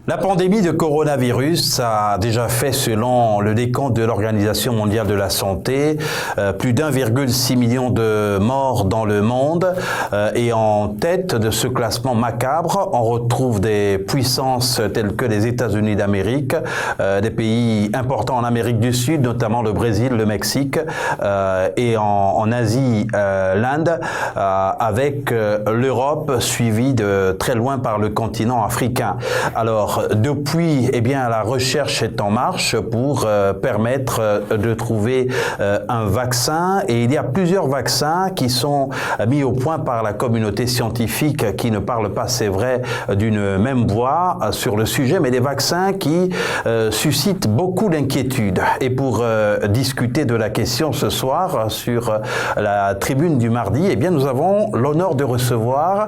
La pandémie de coronavirus a déjà fait, selon le décompte de l'Organisation mondiale de la santé, plus d'1,6 million de morts dans le monde. Et en tête de ce classement macabre, on retrouve des puissances telles que les États-Unis d'Amérique, des pays importants en Amérique du Sud, notamment le Brésil, le Mexique, et en Asie, l'Inde, avec l'Europe suivie de très loin par le continent africain. Alors, depuis, la recherche est en marche pour permettre de trouver un vaccin, et il y a plusieurs vaccins qui sont mis au point par la communauté scientifique qui ne parle pas, c'est vrai, d'une même voix sur le sujet, mais des vaccins qui suscitent beaucoup d'inquiétudes. Et pour discuter de la question ce soir sur la tribune du mardi, nous avons l'honneur de recevoir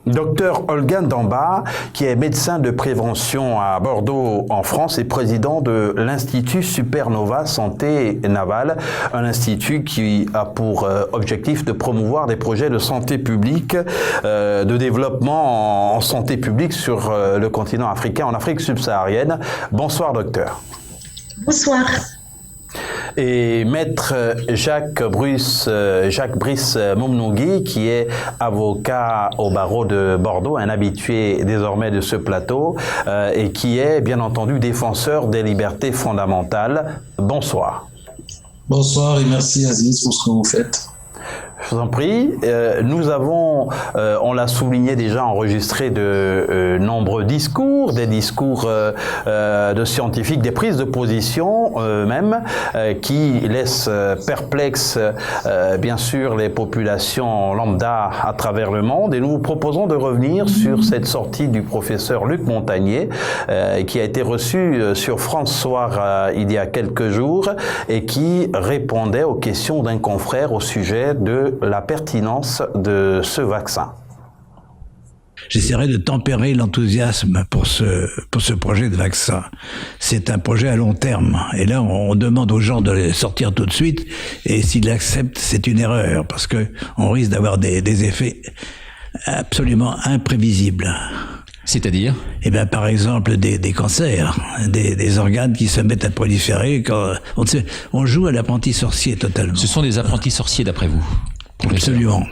Dr Olga Ndamba, qui est médecin de prévention à Bordeaux en France et président de l'Institut Supernova Santé Navale, un institut qui a pour objectif de promouvoir des projets de santé publique, de développement en santé publique sur le continent africain, en Afrique subsaharienne. Bonsoir docteur. Bonsoir. Et maître Jacques Brice Moumnougui, qui est avocat au barreau de Bordeaux, un habitué désormais de ce plateau, et qui est bien entendu défenseur des libertés fondamentales. Bonsoir. Bonsoir et merci Aziz pour ce que vous faites. Je vous en prie. Nous avons, on l'a souligné déjà, enregistré de nombreux discours, des discours de scientifiques, des prises de position même, qui laissent perplexes, bien sûr, les populations lambda à travers le monde. Et nous vous proposons de revenir sur cette sortie du professeur Luc Montagnier, qui a été reçu sur France Soir il y a quelques jours, et qui répondait aux questions d'un confrère au sujet de la pertinence de ce vaccin. J'essaierai de tempérer l'enthousiasme pour ce projet de vaccin. C'est un projet à long terme. Et là, on demande aux gens de le sortir tout de suite. Et s'ils l'acceptent, c'est une erreur. Parce que on risque d'avoir des effets absolument imprévisibles. C'est-à-dire ? Par exemple, des cancers, des organes qui se mettent à proliférer. Quand on joue à l'apprenti sorcier totalement. Ce sont des apprentis sorciers d'après vous ? Absolument.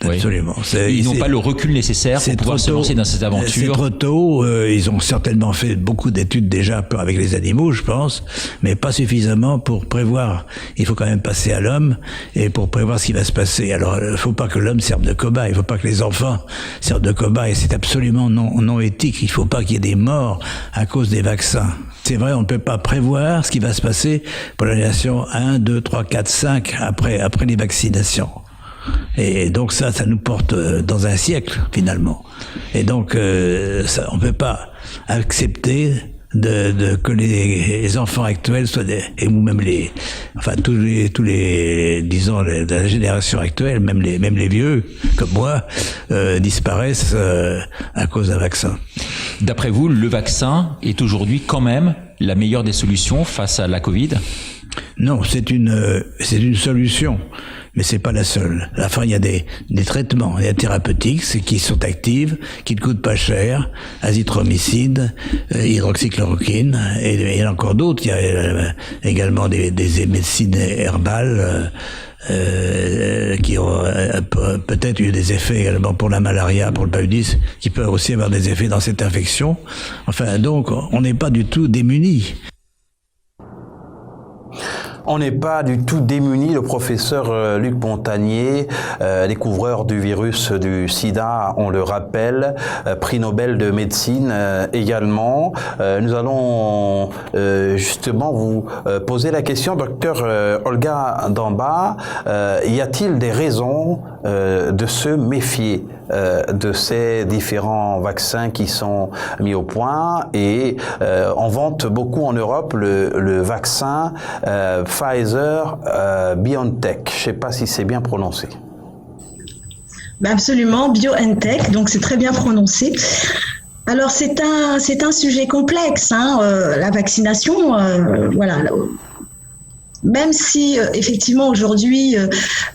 Absolument. Ils n'ont pas le recul nécessaire pour pouvoir se lancer dans cette aventure. C'est trop tôt. Ils ont certainement fait beaucoup d'études déjà avec les animaux, je pense, mais pas suffisamment pour prévoir. Il faut quand même passer à l'homme et pour prévoir ce qui va se passer. Alors, il ne faut pas que l'homme serve de cobaye. Il ne faut pas que les enfants servent de cobaye. C'est absolument non éthique. Il ne faut pas qu'il y ait des morts à cause des vaccins. C'est vrai, on ne peut pas prévoir ce qui va se passer pour la nation 1, 2, 3, 4, 5 après les vaccinations. Et donc ça nous porte dans un siècle finalement. Et donc on ne peut pas accepter que les enfants actuels soient ou même tous les disons de la génération actuelle, même les vieux comme moi disparaissent à cause d'un vaccin. D'après vous, le vaccin est aujourd'hui quand même la meilleure des solutions face à la Covid ? Non, c'est une solution. Mais c'est pas la seule. À la fin, il y a des traitements, il y a thérapeutiques qui sont actifs, qui ne coûtent pas cher, azithromycine, hydroxychloroquine, et il y en a encore d'autres. Il y a également des médecines herbales qui ont peut-être eu des effets également pour la malaria, pour le paludisme, qui peuvent aussi avoir des effets dans cette infection. Enfin, donc, on n'est pas du tout démunis. On n'est pas du tout démuni. Le professeur Luc Montagnier, découvreur du virus du sida, on le rappelle, prix Nobel de médecine également. Nous allons justement vous poser la question, docteur Olga Ndamba, y a-t-il des raisons de se méfier de ces différents vaccins qui sont mis au point, et on vante beaucoup en Europe le vaccin Pfizer BioNTech. Je ne sais pas si c'est bien prononcé. Absolument, BioNTech, donc c'est très bien prononcé. Alors c'est un sujet complexe, la vaccination, voilà. même si effectivement aujourd'hui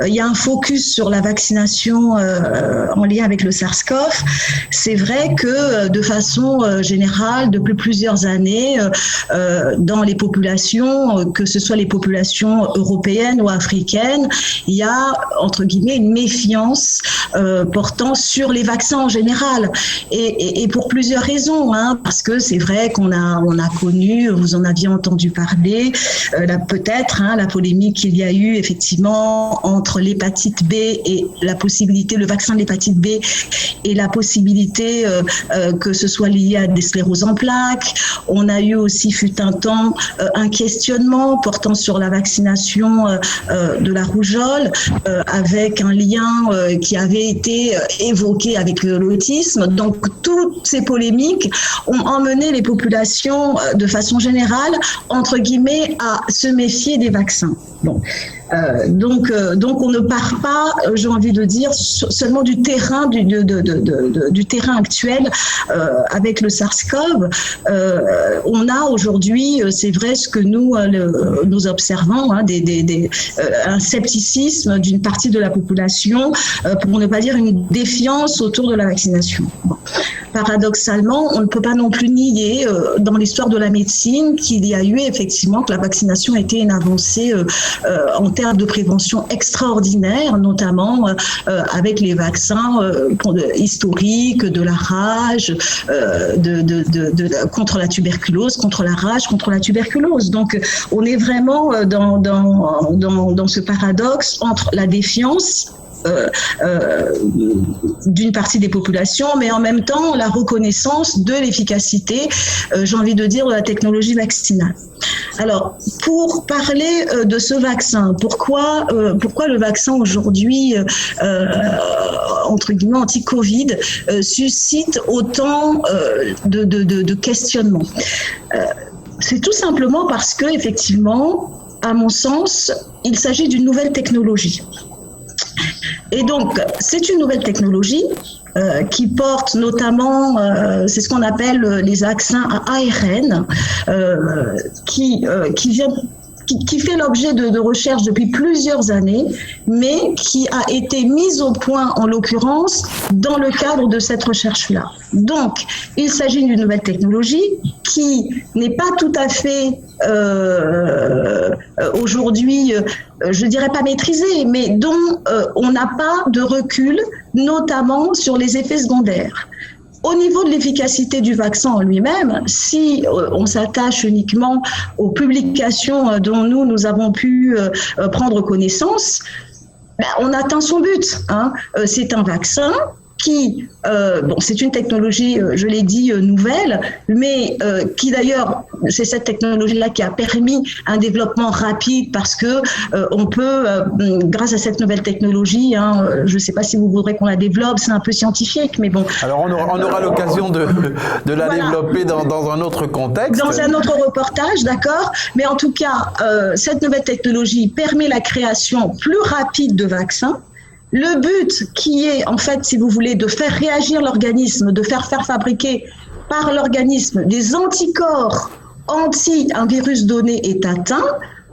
il y a un focus sur la vaccination en lien avec le SARS-CoV, c'est vrai que de façon générale, depuis plusieurs années, dans les populations, que ce soit les populations européennes ou africaines, il y a entre guillemets une méfiance portant sur les vaccins en général, et pour plusieurs raisons, hein, parce que c'est vrai qu'on a connu, vous en aviez entendu parler, peut-être la polémique qu'il y a eu effectivement entre l'hépatite B et la possibilité, le vaccin de l'hépatite B et la possibilité que ce soit lié à des scléroses en plaques. On a eu aussi, fut un temps, un questionnement portant sur la vaccination de la rougeole, avec un lien qui avait été évoqué avec l'autisme. Donc toutes ces polémiques ont emmené les populations de façon générale, entre guillemets, à se méfier des vaccins. Bon. Donc on ne part pas, j'ai envie de dire, seulement du terrain du terrain actuel avec le SARS-CoV. On a aujourd'hui, c'est vrai, ce que nous observons, un scepticisme d'une partie de la population, pour ne pas dire une défiance autour de la vaccination. Bon. Paradoxalement, on ne peut pas non plus nier dans l'histoire de la médecine qu'il y a eu effectivement que la vaccination a été une avancée en termes de prévention extraordinaire, notamment avec les vaccins historiques de la rage, contre la tuberculose, contre la rage, contre la tuberculose. Donc, on est vraiment dans ce paradoxe entre la défiance d'une partie des populations, mais en même temps la reconnaissance de l'efficacité, j'ai envie de dire, de la technologie vaccinale. Alors, pour parler de ce vaccin, pourquoi le vaccin aujourd'hui, entre guillemets, anti-Covid, suscite autant de questionnements? C'est tout simplement parce que, effectivement, à mon sens, il s'agit d'une nouvelle technologie. Et donc, c'est une nouvelle technologie qui porte notamment, c'est ce qu'on appelle les vaccins à ARN, qui fait l'objet de recherches depuis plusieurs années, mais qui a été mise au point, en l'occurrence, dans le cadre de cette recherche-là. Donc, il s'agit d'une nouvelle technologie qui n'est pas tout à fait aujourd'hui, je dirais pas maîtrisée, mais dont on n'a pas de recul, notamment sur les effets secondaires. Au niveau de l'efficacité du vaccin en lui-même, si on s'attache uniquement aux publications dont nous avons pu prendre connaissance, on atteint son but. C'est un vaccin qui, c'est une technologie, je l'ai dit, nouvelle, mais qui d'ailleurs, c'est cette technologie-là qui a permis un développement rapide parce que on peut, grâce à cette nouvelle technologie, je ne sais pas si vous voudrez qu'on la développe, c'est un peu scientifique, mais bon. Alors on aura l'occasion de la développer dans un autre contexte. Dans un autre reportage, d'accord, mais en tout cas, cette nouvelle technologie permet la création plus rapide de vaccins. Le but qui est, en fait, si vous voulez, de faire réagir l'organisme, de faire fabriquer par l'organisme des anticorps anti un virus donné est atteint.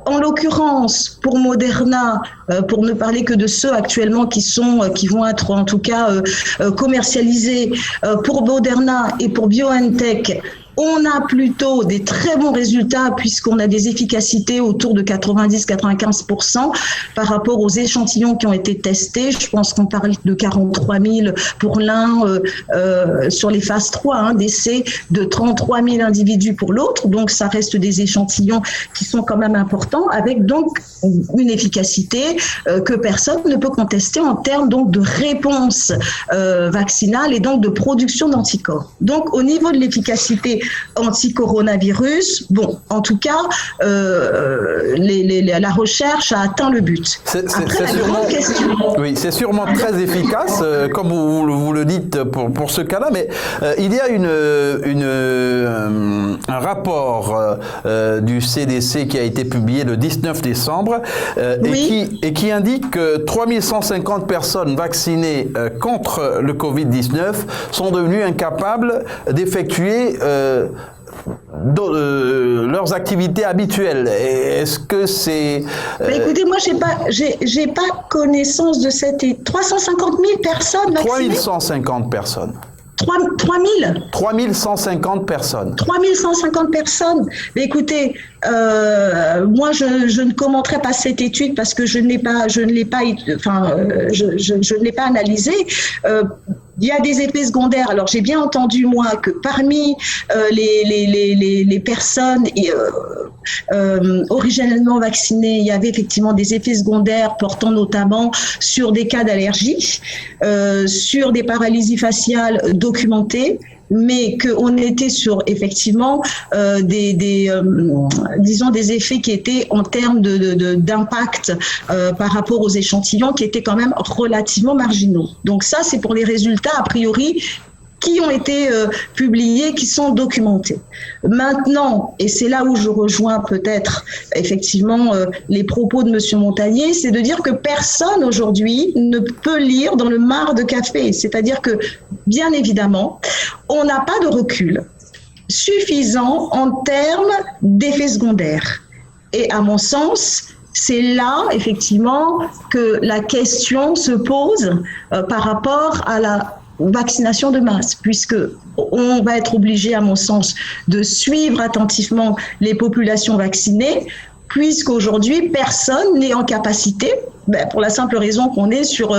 En l'occurrence, pour Moderna, pour ne parler que de ceux actuellement qui vont être en tout cas commercialisés, pour Moderna et pour BioNTech, on a plutôt des très bons résultats puisqu'on a des efficacités autour de 90-95% par rapport aux échantillons qui ont été testés. Je pense qu'on parle de 43 000 pour l'un sur les phases 3, d'essais de 33 000 individus pour l'autre. Donc, ça reste des échantillons qui sont quand même importants avec donc une efficacité que personne ne peut contester en termes donc de réponse vaccinale et donc de production d'anticorps. Donc, au niveau de l'efficacité anti-coronavirus, en tout cas, la recherche a atteint le but. Oui, c'est sûrement très efficace, comme vous le dites pour ce cas-là, mais il y a un rapport du CDC qui a été publié le 19 décembre et qui indique que 3150 personnes vaccinées contre le Covid-19 sont devenues incapables d'effectuer leurs activités habituelles. Est-ce que c'est... Écoutez, moi, j'ai pas connaissance de cette... 350 000 personnes vaccinées. 3150 personnes. 3150 personnes. 3150 personnes. Mais écoutez, moi, je ne commenterai pas cette étude parce que je ne l'ai pas analysée. Il y a des effets secondaires. Alors, j'ai bien entendu, moi, que parmi les personnes originellement vaccinées, il y avait effectivement des effets secondaires portant notamment sur des cas d'allergie, sur des paralysies faciales documentées, mais qu'on était sur effectivement disons des effets qui étaient en termes d'impact par rapport aux échantillons qui étaient quand même relativement marginaux. Donc ça, c'est pour les résultats a priori qui ont été publiés, qui sont documentés. Maintenant, et c'est là où je rejoins peut-être effectivement les propos de Monsieur Montagnier, c'est de dire que personne aujourd'hui ne peut lire dans le marc de café. C'est-à-dire que, bien évidemment, on n'a pas de recul suffisant en termes d'effets secondaires. Et à mon sens, c'est là, effectivement, que la question se pose par rapport à la vaccination de masse, puisque on va être obligé, à mon sens, de suivre attentivement les populations vaccinées, puisqu'aujourd'hui, personne n'est en capacité, pour la simple raison qu'on est sur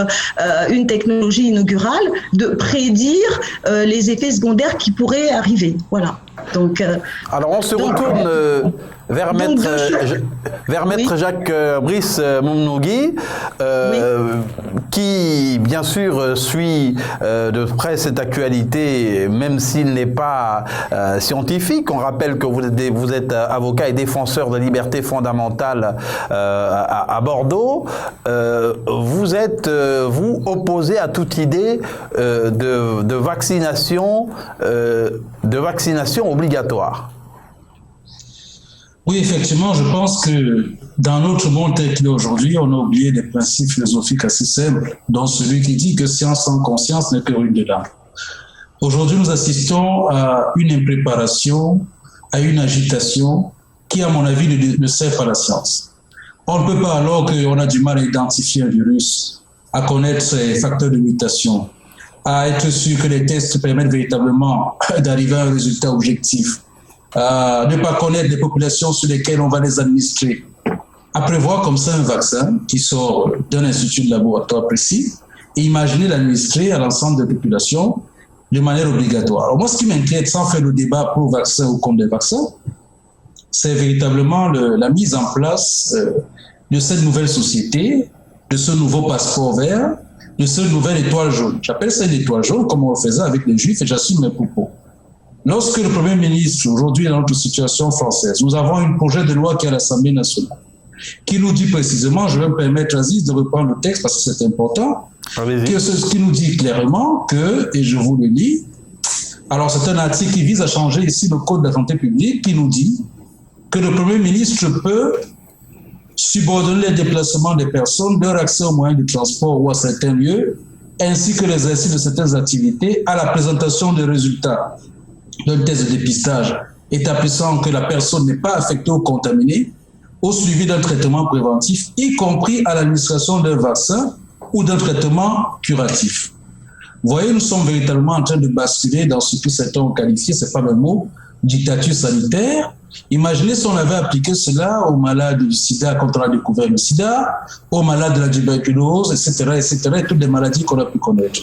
une technologie inaugurale, de prédire les effets secondaires qui pourraient arriver. Voilà. Donc, alors, on se retourne vers Maître Jacques Brice Mounogui, qui, bien sûr, suit de près cette actualité, même s'il n'est pas scientifique. On rappelle que vous êtes avocat et défenseur de liberté fondamentale à Bordeaux. Vous êtes, vous, opposé à toute idée de vaccination obligatoire. Oui, effectivement, je pense que dans notre monde tel qu'il est aujourd'hui, on a oublié des principes philosophiques assez simples, dont celui qui dit que science sans conscience n'est que ruine de l'âme. Aujourd'hui, nous assistons à une impréparation, à une agitation qui, à mon avis, ne sert pas la science. On ne peut pas, alors qu'on a du mal à identifier un virus, à connaître ses facteurs de mutation, à être sûr que les tests permettent véritablement d'arriver à un résultat objectif, à ne pas connaître les populations sur lesquelles on va les administrer, à prévoir comme ça un vaccin qui sort d'un institut de laboratoire précis et imaginer l'administrer à l'ensemble des populations de manière obligatoire. Alors moi, ce qui m'inquiète, sans faire le débat pro-vaccin ou contre les vaccins, c'est véritablement la mise en place de cette nouvelle société, de ce nouveau passeport vert, de cette nouvelle étoile jaune. J'appelle ça une étoile jaune comme on le faisait avec les Juifs et j'assume mes propos. Lorsque le Premier ministre, aujourd'hui dans notre situation française, nous avons un projet de loi qui est à l'Assemblée nationale, qui nous dit précisément, je vais me permettre, Aziz, de reprendre le texte parce que c'est important, qui nous dit clairement que, et je vous le lis, alors c'est un article qui vise à changer ici le Code de la santé publique, qui nous dit que le Premier ministre peut subordonner les déplacements des personnes, leur accès aux moyens de transport ou à certains lieux, ainsi que l'exercice de certaines activités, à la présentation des résultats d'un test de dépistage établissant que la personne n'est pas affectée ou contaminée, au suivi d'un traitement préventif, y compris à l'administration d'un vaccin ou d'un traitement curatif. Vous voyez, nous sommes véritablement en train de basculer dans ce que certains ont qualifié, c'est pas le mot, dictature sanitaire. Imaginez si on avait appliqué cela aux malades du sida quand on a découvert le sida, aux malades de la tuberculose, etc., et toutes les maladies qu'on a pu connaître.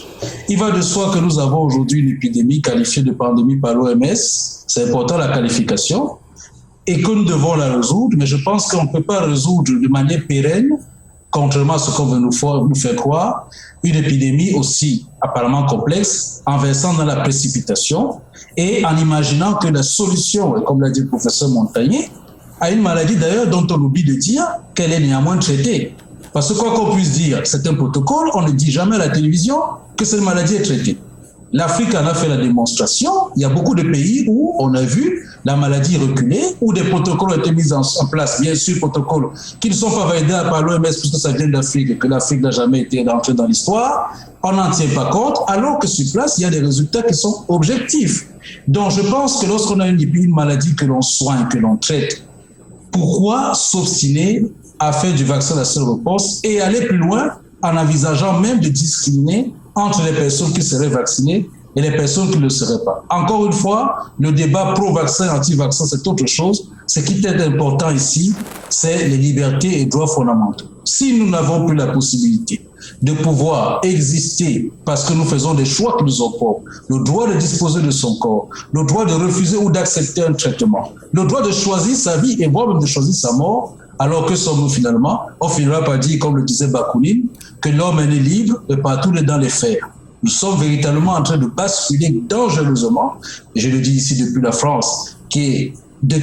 Il va de soi que nous avons aujourd'hui une épidémie qualifiée de pandémie par l'OMS, c'est important la qualification, et que nous devons la résoudre, mais je pense qu'on ne peut pas résoudre de manière pérenne, contrairement à ce qu'on veut nous faire croire, une épidémie aussi apparemment complexe, en versant dans la précipitation et en imaginant que la solution, comme l'a dit le professeur Montagnier, à une maladie d'ailleurs dont on oublie de dire qu'elle est néanmoins traitée. Parce que quoi qu'on puisse dire, c'est un protocole, on ne dit jamais à la télévision que cette maladie est traitée. L'Afrique en a fait la démonstration. Il y a beaucoup de pays où on a vu la maladie reculer, où des protocoles ont été mis en place, bien sûr, protocoles qui ne sont pas validés par l'OMS puisque ça vient d'Afrique et que l'Afrique n'a jamais été rentrée dans l'histoire. On n'en tient pas compte, alors que sur place, il y a des résultats qui sont objectifs. Donc, je pense que lorsqu'on a une maladie que l'on soigne, que l'on traite, pourquoi s'obstiner à faire du vaccin la seule réponse et aller plus loin en envisageant même de discriminer entre les personnes qui seraient vaccinées et les personnes qui ne le seraient pas. Encore une fois, le débat pro-vaccin, anti-vaccin, c'est autre chose. Ce qui est important ici, c'est les libertés et droits fondamentaux. Si nous n'avons plus la possibilité de pouvoir exister parce que nous faisons des choix qui nous sont propres, le droit de disposer de son corps, le droit de refuser ou d'accepter un traitement, le droit de choisir sa vie et voire même de choisir sa mort, alors que sommes-nous finalement? On finira par dire, comme le disait Bakounine, que l'homme est né libre et partout est dans les fers. Nous sommes véritablement en train de basculer dangereusement, et je le dis ici depuis la France, qui est de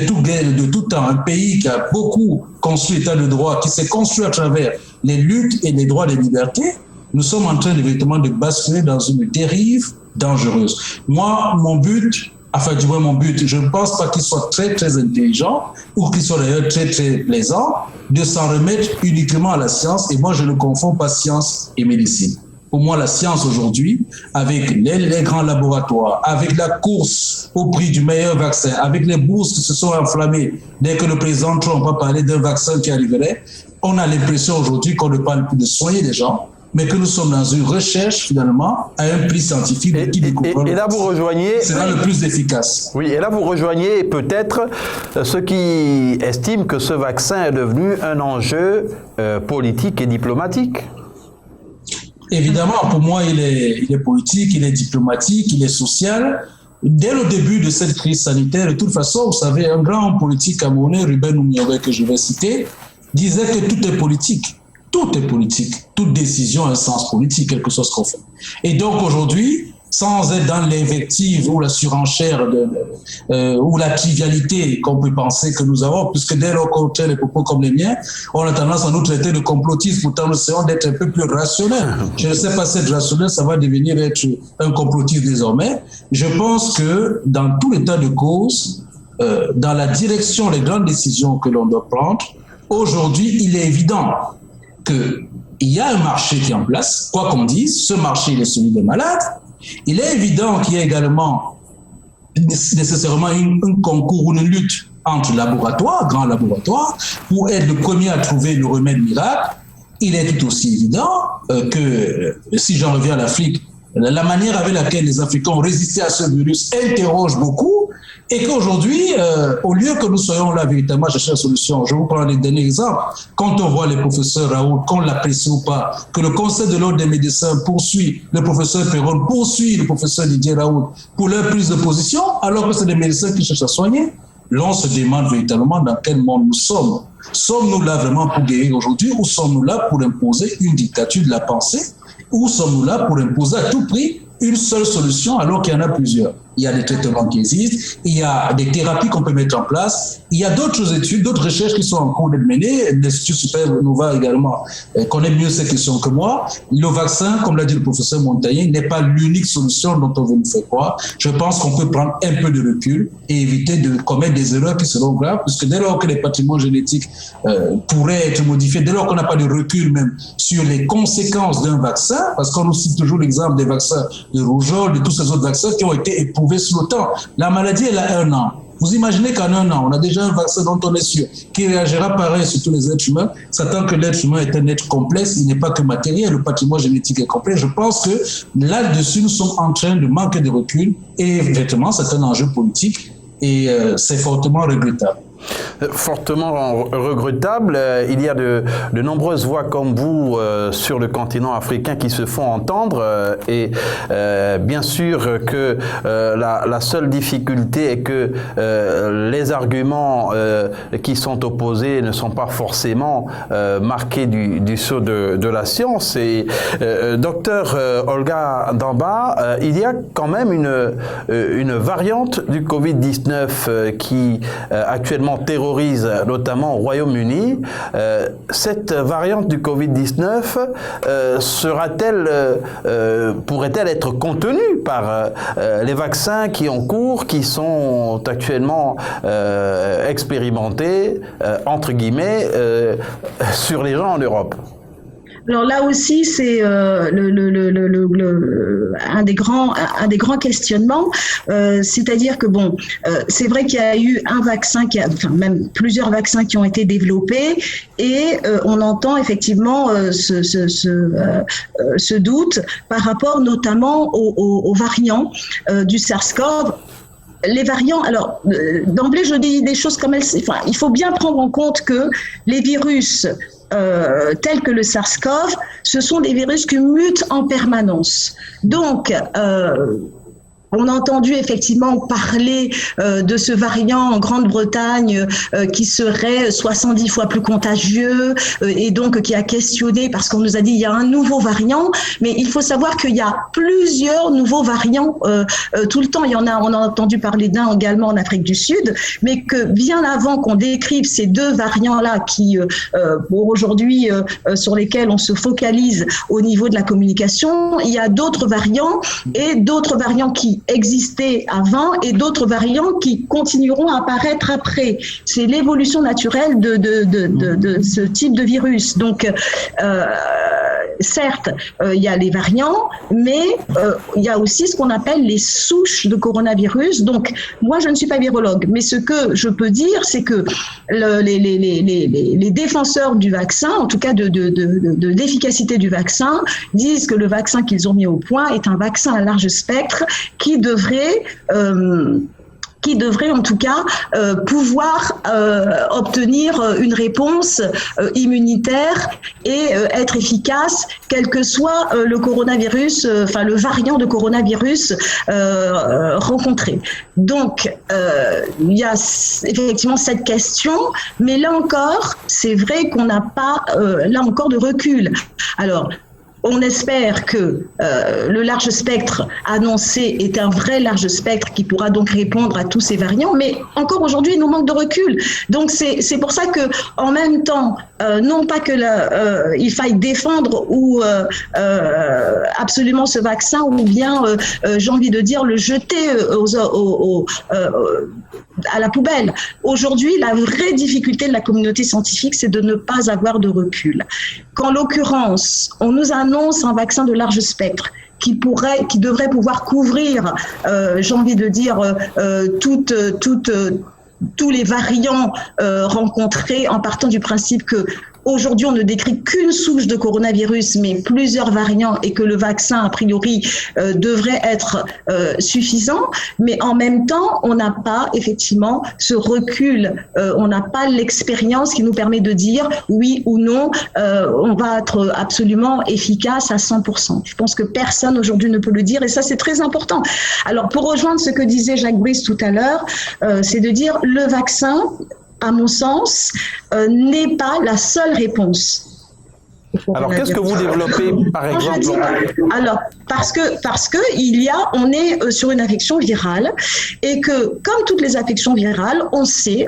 tout temps un pays qui a beaucoup construit l'état de droit, qui s'est construit à travers les luttes et les droits des libertés. Nous sommes en train de véritablement de basculer dans une dérive dangereuse. Moi, mon but, je ne pense pas qu'il soit très, très intelligent ou qu'il soit d'ailleurs très, très plaisant de s'en remettre uniquement à la science. Et moi, je ne confonds pas science et médecine. Pour moi, la science aujourd'hui, avec les grands laboratoires, avec la course au prix du meilleur vaccin, avec les bourses qui se sont enflammées dès que le président Trump a parlé d'un vaccin qui arriverait, on a l'impression aujourd'hui qu'on ne parle plus de soigner les gens, mais que nous sommes dans une recherche finalement à un prix scientifique et là vous rejoignez sera le plus efficace. Oui, et là vous rejoignez peut-être ceux qui estiment que ce vaccin est devenu un enjeu politique et diplomatique. Évidemment, pour moi, il est politique, il est diplomatique, il est social. Dès le début de cette crise sanitaire, de toute façon, vous savez, un grand homme politique camerounais, Ruben Oumiobe, que je vais citer, disait que tout est politique. Tout est politique. Toute décision a un sens politique, quelque chose qu'on fait. Et donc aujourd'hui, sans être dans l'invective ou la surenchère ou la trivialité qu'on peut penser que nous avons, puisque dès lors qu'on tient les propos comme les miens, on a tendance à nous traiter de complotistes, pourtant nous essayons d'être un peu plus rationnels. Je ne sais pas si être rationnel, ça va devenir être un complotiste désormais. Je pense que dans tout l'état de cause, dans la direction, les grandes décisions que l'on doit prendre, aujourd'hui, il est évident qu'il y a un marché qui est en place, quoi qu'on dise, ce marché il est celui des malades. Il est évident qu'il y a également nécessairement un concours ou une lutte entre laboratoires, grands laboratoires, pour être le premier à trouver le remède miracle. Il est tout aussi évident que, si j'en reviens à l'Afrique, la manière avec laquelle les Africains ont résisté à ce virus interroge beaucoup et qu'aujourd'hui, au lieu que nous soyons là véritablement à chercher la solution, je vous prends les derniers exemples, quand on voit les professeurs Raoult, qu'on l'apprécie ou pas, que le Conseil de l'ordre des médecins poursuit le professeur Perron, poursuit le professeur Didier Raoult pour leur prise de position, alors que c'est des médecins qui cherchent à soigner, l'on se demande véritablement dans quel monde nous sommes. Sommes-nous là vraiment pour guérir aujourd'hui ou sommes-nous là pour imposer une dictature de la pensée? Ou sommes-nous là pour imposer à tout prix une seule solution alors qu'il y en a plusieurs? Il y a des traitements qui existent, il y a des thérapies qu'on peut mettre en place, il y a d'autres études, d'autres recherches qui sont en cours d'être menées. L'Institut Supernova également connaît mieux ces questions que moi. Le vaccin, comme l'a dit le professeur Montagnier, n'est pas l'unique solution dont on veut nous faire croire. Je pense qu'on peut prendre un peu de recul et éviter de commettre des erreurs qui seront graves, puisque dès lors que les patrimons génétiques pourraient être modifiés, dès lors qu'on n'a pas de recul même sur les conséquences d'un vaccin, parce qu'on nous cite toujours l'exemple des vaccins de rougeole, de tous ces autres vaccins qui ont été éprouvés sur le temps. La maladie, elle a 1 an. Vous imaginez qu'en 1 an, on a déjà un vaccin dont on est sûr, qui réagira pareil sur tous les êtres humains, sachant que l'être humain est un être complexe, il n'est pas que matériel, le patrimoine génétique est complexe. Je pense que là-dessus, nous sommes en train de manquer de recul et effectivement, c'est un enjeu politique et c'est fortement regrettable. Fortement regrettable. Il y a de nombreuses voix comme vous sur le continent africain qui se font entendre et bien sûr que la seule difficulté est que les arguments qui sont opposés ne sont pas forcément marqués du sceau de la science. Et docteur Olga Damba, il y a quand même une variante du Covid-19 qui actuellement terrorise notamment au Royaume-Uni. Cette variante du Covid-19 pourrait-elle être contenue par les vaccins qui ont cours, qui sont actuellement expérimentés, entre guillemets, sur les gens en Europe? Alors là aussi, c'est un des grands questionnements, c'est-à-dire que bon, c'est vrai qu'il y a eu un vaccin même plusieurs vaccins qui ont été développés, et on entend effectivement ce doute par rapport notamment aux variants du SARS-CoV. Les variants, alors d'emblée je dis des choses comme elles, enfin, il faut bien prendre en compte que les virus tels que le SARS-CoV, ce sont des virus qui mutent en permanence. Donc, on a entendu effectivement parler de ce variant en Grande-Bretagne qui serait 70 fois plus contagieux et donc qui a questionné parce qu'on nous a dit il y a un nouveau variant, mais il faut savoir qu'il y a plusieurs nouveaux variants tout le temps. Il y en a, on a entendu parler d'un également en Afrique du Sud, mais que bien avant qu'on décrive ces deux variants-là qui, pour aujourd'hui, sur lesquels on se focalise au niveau de la communication, il y a d'autres variants et d'autres variants qui existaient avant et d'autres variants qui continueront à apparaître après. C'est l'évolution naturelle de ce type de virus. Donc, certes, il y a les variants, mais il y a aussi ce qu'on appelle les souches de coronavirus. Donc, moi, je ne suis pas virologue, mais ce que je peux dire, c'est que les défenseurs du vaccin, en tout cas de l'efficacité du vaccin, disent que le vaccin qu'ils ont mis au point est un vaccin à large spectre qui devrait en tout cas pouvoir obtenir une réponse immunitaire et être efficace, quel que soit le coronavirus, enfin le variant de coronavirus rencontré. Donc, il y a effectivement cette question, mais là encore, c'est vrai qu'on n'a pas, là encore, de recul. Alors, on espère que le large spectre annoncé est un vrai large spectre qui pourra donc répondre à tous ces variants, mais encore aujourd'hui, il nous manque de recul. Donc c'est pour ça que, en même temps, non pas que il faille défendre ou absolument ce vaccin, ou bien, j'ai envie de dire, le jeter à la poubelle. Aujourd'hui, la vraie difficulté de la communauté scientifique, c'est de ne pas avoir de recul. Qu'en l'occurrence, on nous annonce un vaccin de large spectre qui devrait pouvoir couvrir, j'ai envie de dire, tous les variants rencontrés, en partant du principe que aujourd'hui, on ne décrit qu'une souche de coronavirus, mais plusieurs variants, et que le vaccin, a priori, devrait être suffisant. Mais en même temps, on n'a pas, effectivement, ce recul. On n'a pas l'expérience qui nous permet de dire oui ou non, on va être absolument efficace à 100%. Je pense que personne aujourd'hui ne peut le dire, et ça, c'est très important. Alors, pour rejoindre ce que disait Jacques Brice tout à l'heure, c'est de dire le vaccin, à mon sens, n'est pas la seule réponse. Alors, qu'est-ce que vous développez, par exemple? Alors, parce que on est sur une infection virale, et que, comme toutes les infections virales, on sait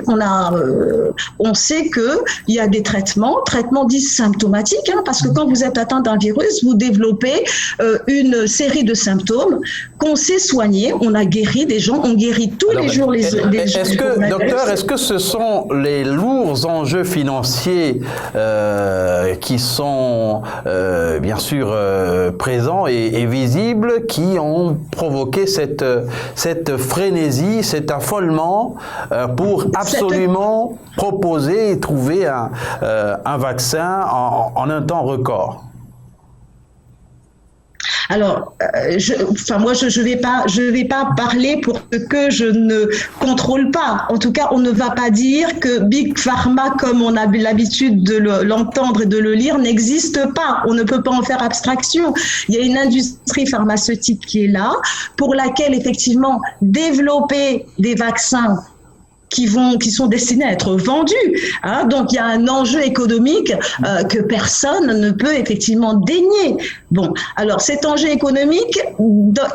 que il y a des traitements dits symptomatiques, parce que quand vous êtes atteint d'un virus, vous développez une série de symptômes qu'on sait soigner. On a guéri des gens, on guérit tous les jours les gens. Docteur, est-ce que ce sont les lourds enjeux financiers qui sont bien sûr présents et visibles qui ont provoqué cette frénésie, cet affolement pour absolument proposer et trouver un vaccin en un temps record? Alors, moi, je vais pas parler pour ce que je ne contrôle pas. En tout cas, on ne va pas dire que Big Pharma, comme on a l'habitude de l'entendre et de le lire, n'existe pas. On ne peut pas en faire abstraction. Il y a une industrie pharmaceutique qui est là, pour laquelle, effectivement, développer des vaccins qui sont destinés à être vendus. Donc, il y a un enjeu économique que personne ne peut effectivement dénier. Bon, alors cet enjeu économique,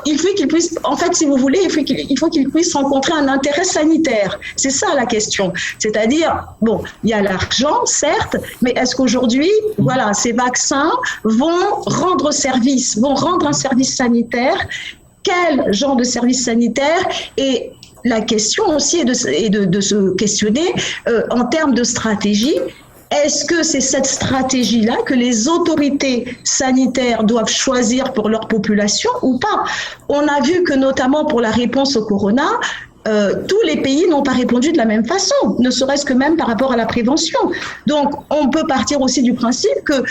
il faut qu'il puisse, en fait, si vous voulez, il faut qu'il puisse rencontrer un intérêt sanitaire. C'est ça la question. C'est-à-dire, bon, il y a l'argent, certes, mais est-ce qu'aujourd'hui, voilà, ces vaccins vont rendre un service sanitaire? Quel genre de service sanitaire? Et la question aussi est de se questionner en termes de stratégie. est-ce que c'est cette stratégie-là que les autorités sanitaires doivent choisir pour leur population ou pas? On a vu que notamment pour la réponse au corona, tous les pays n'ont pas répondu de la même façon, ne serait-ce que même par rapport à la prévention. Donc, on peut partir aussi du principe que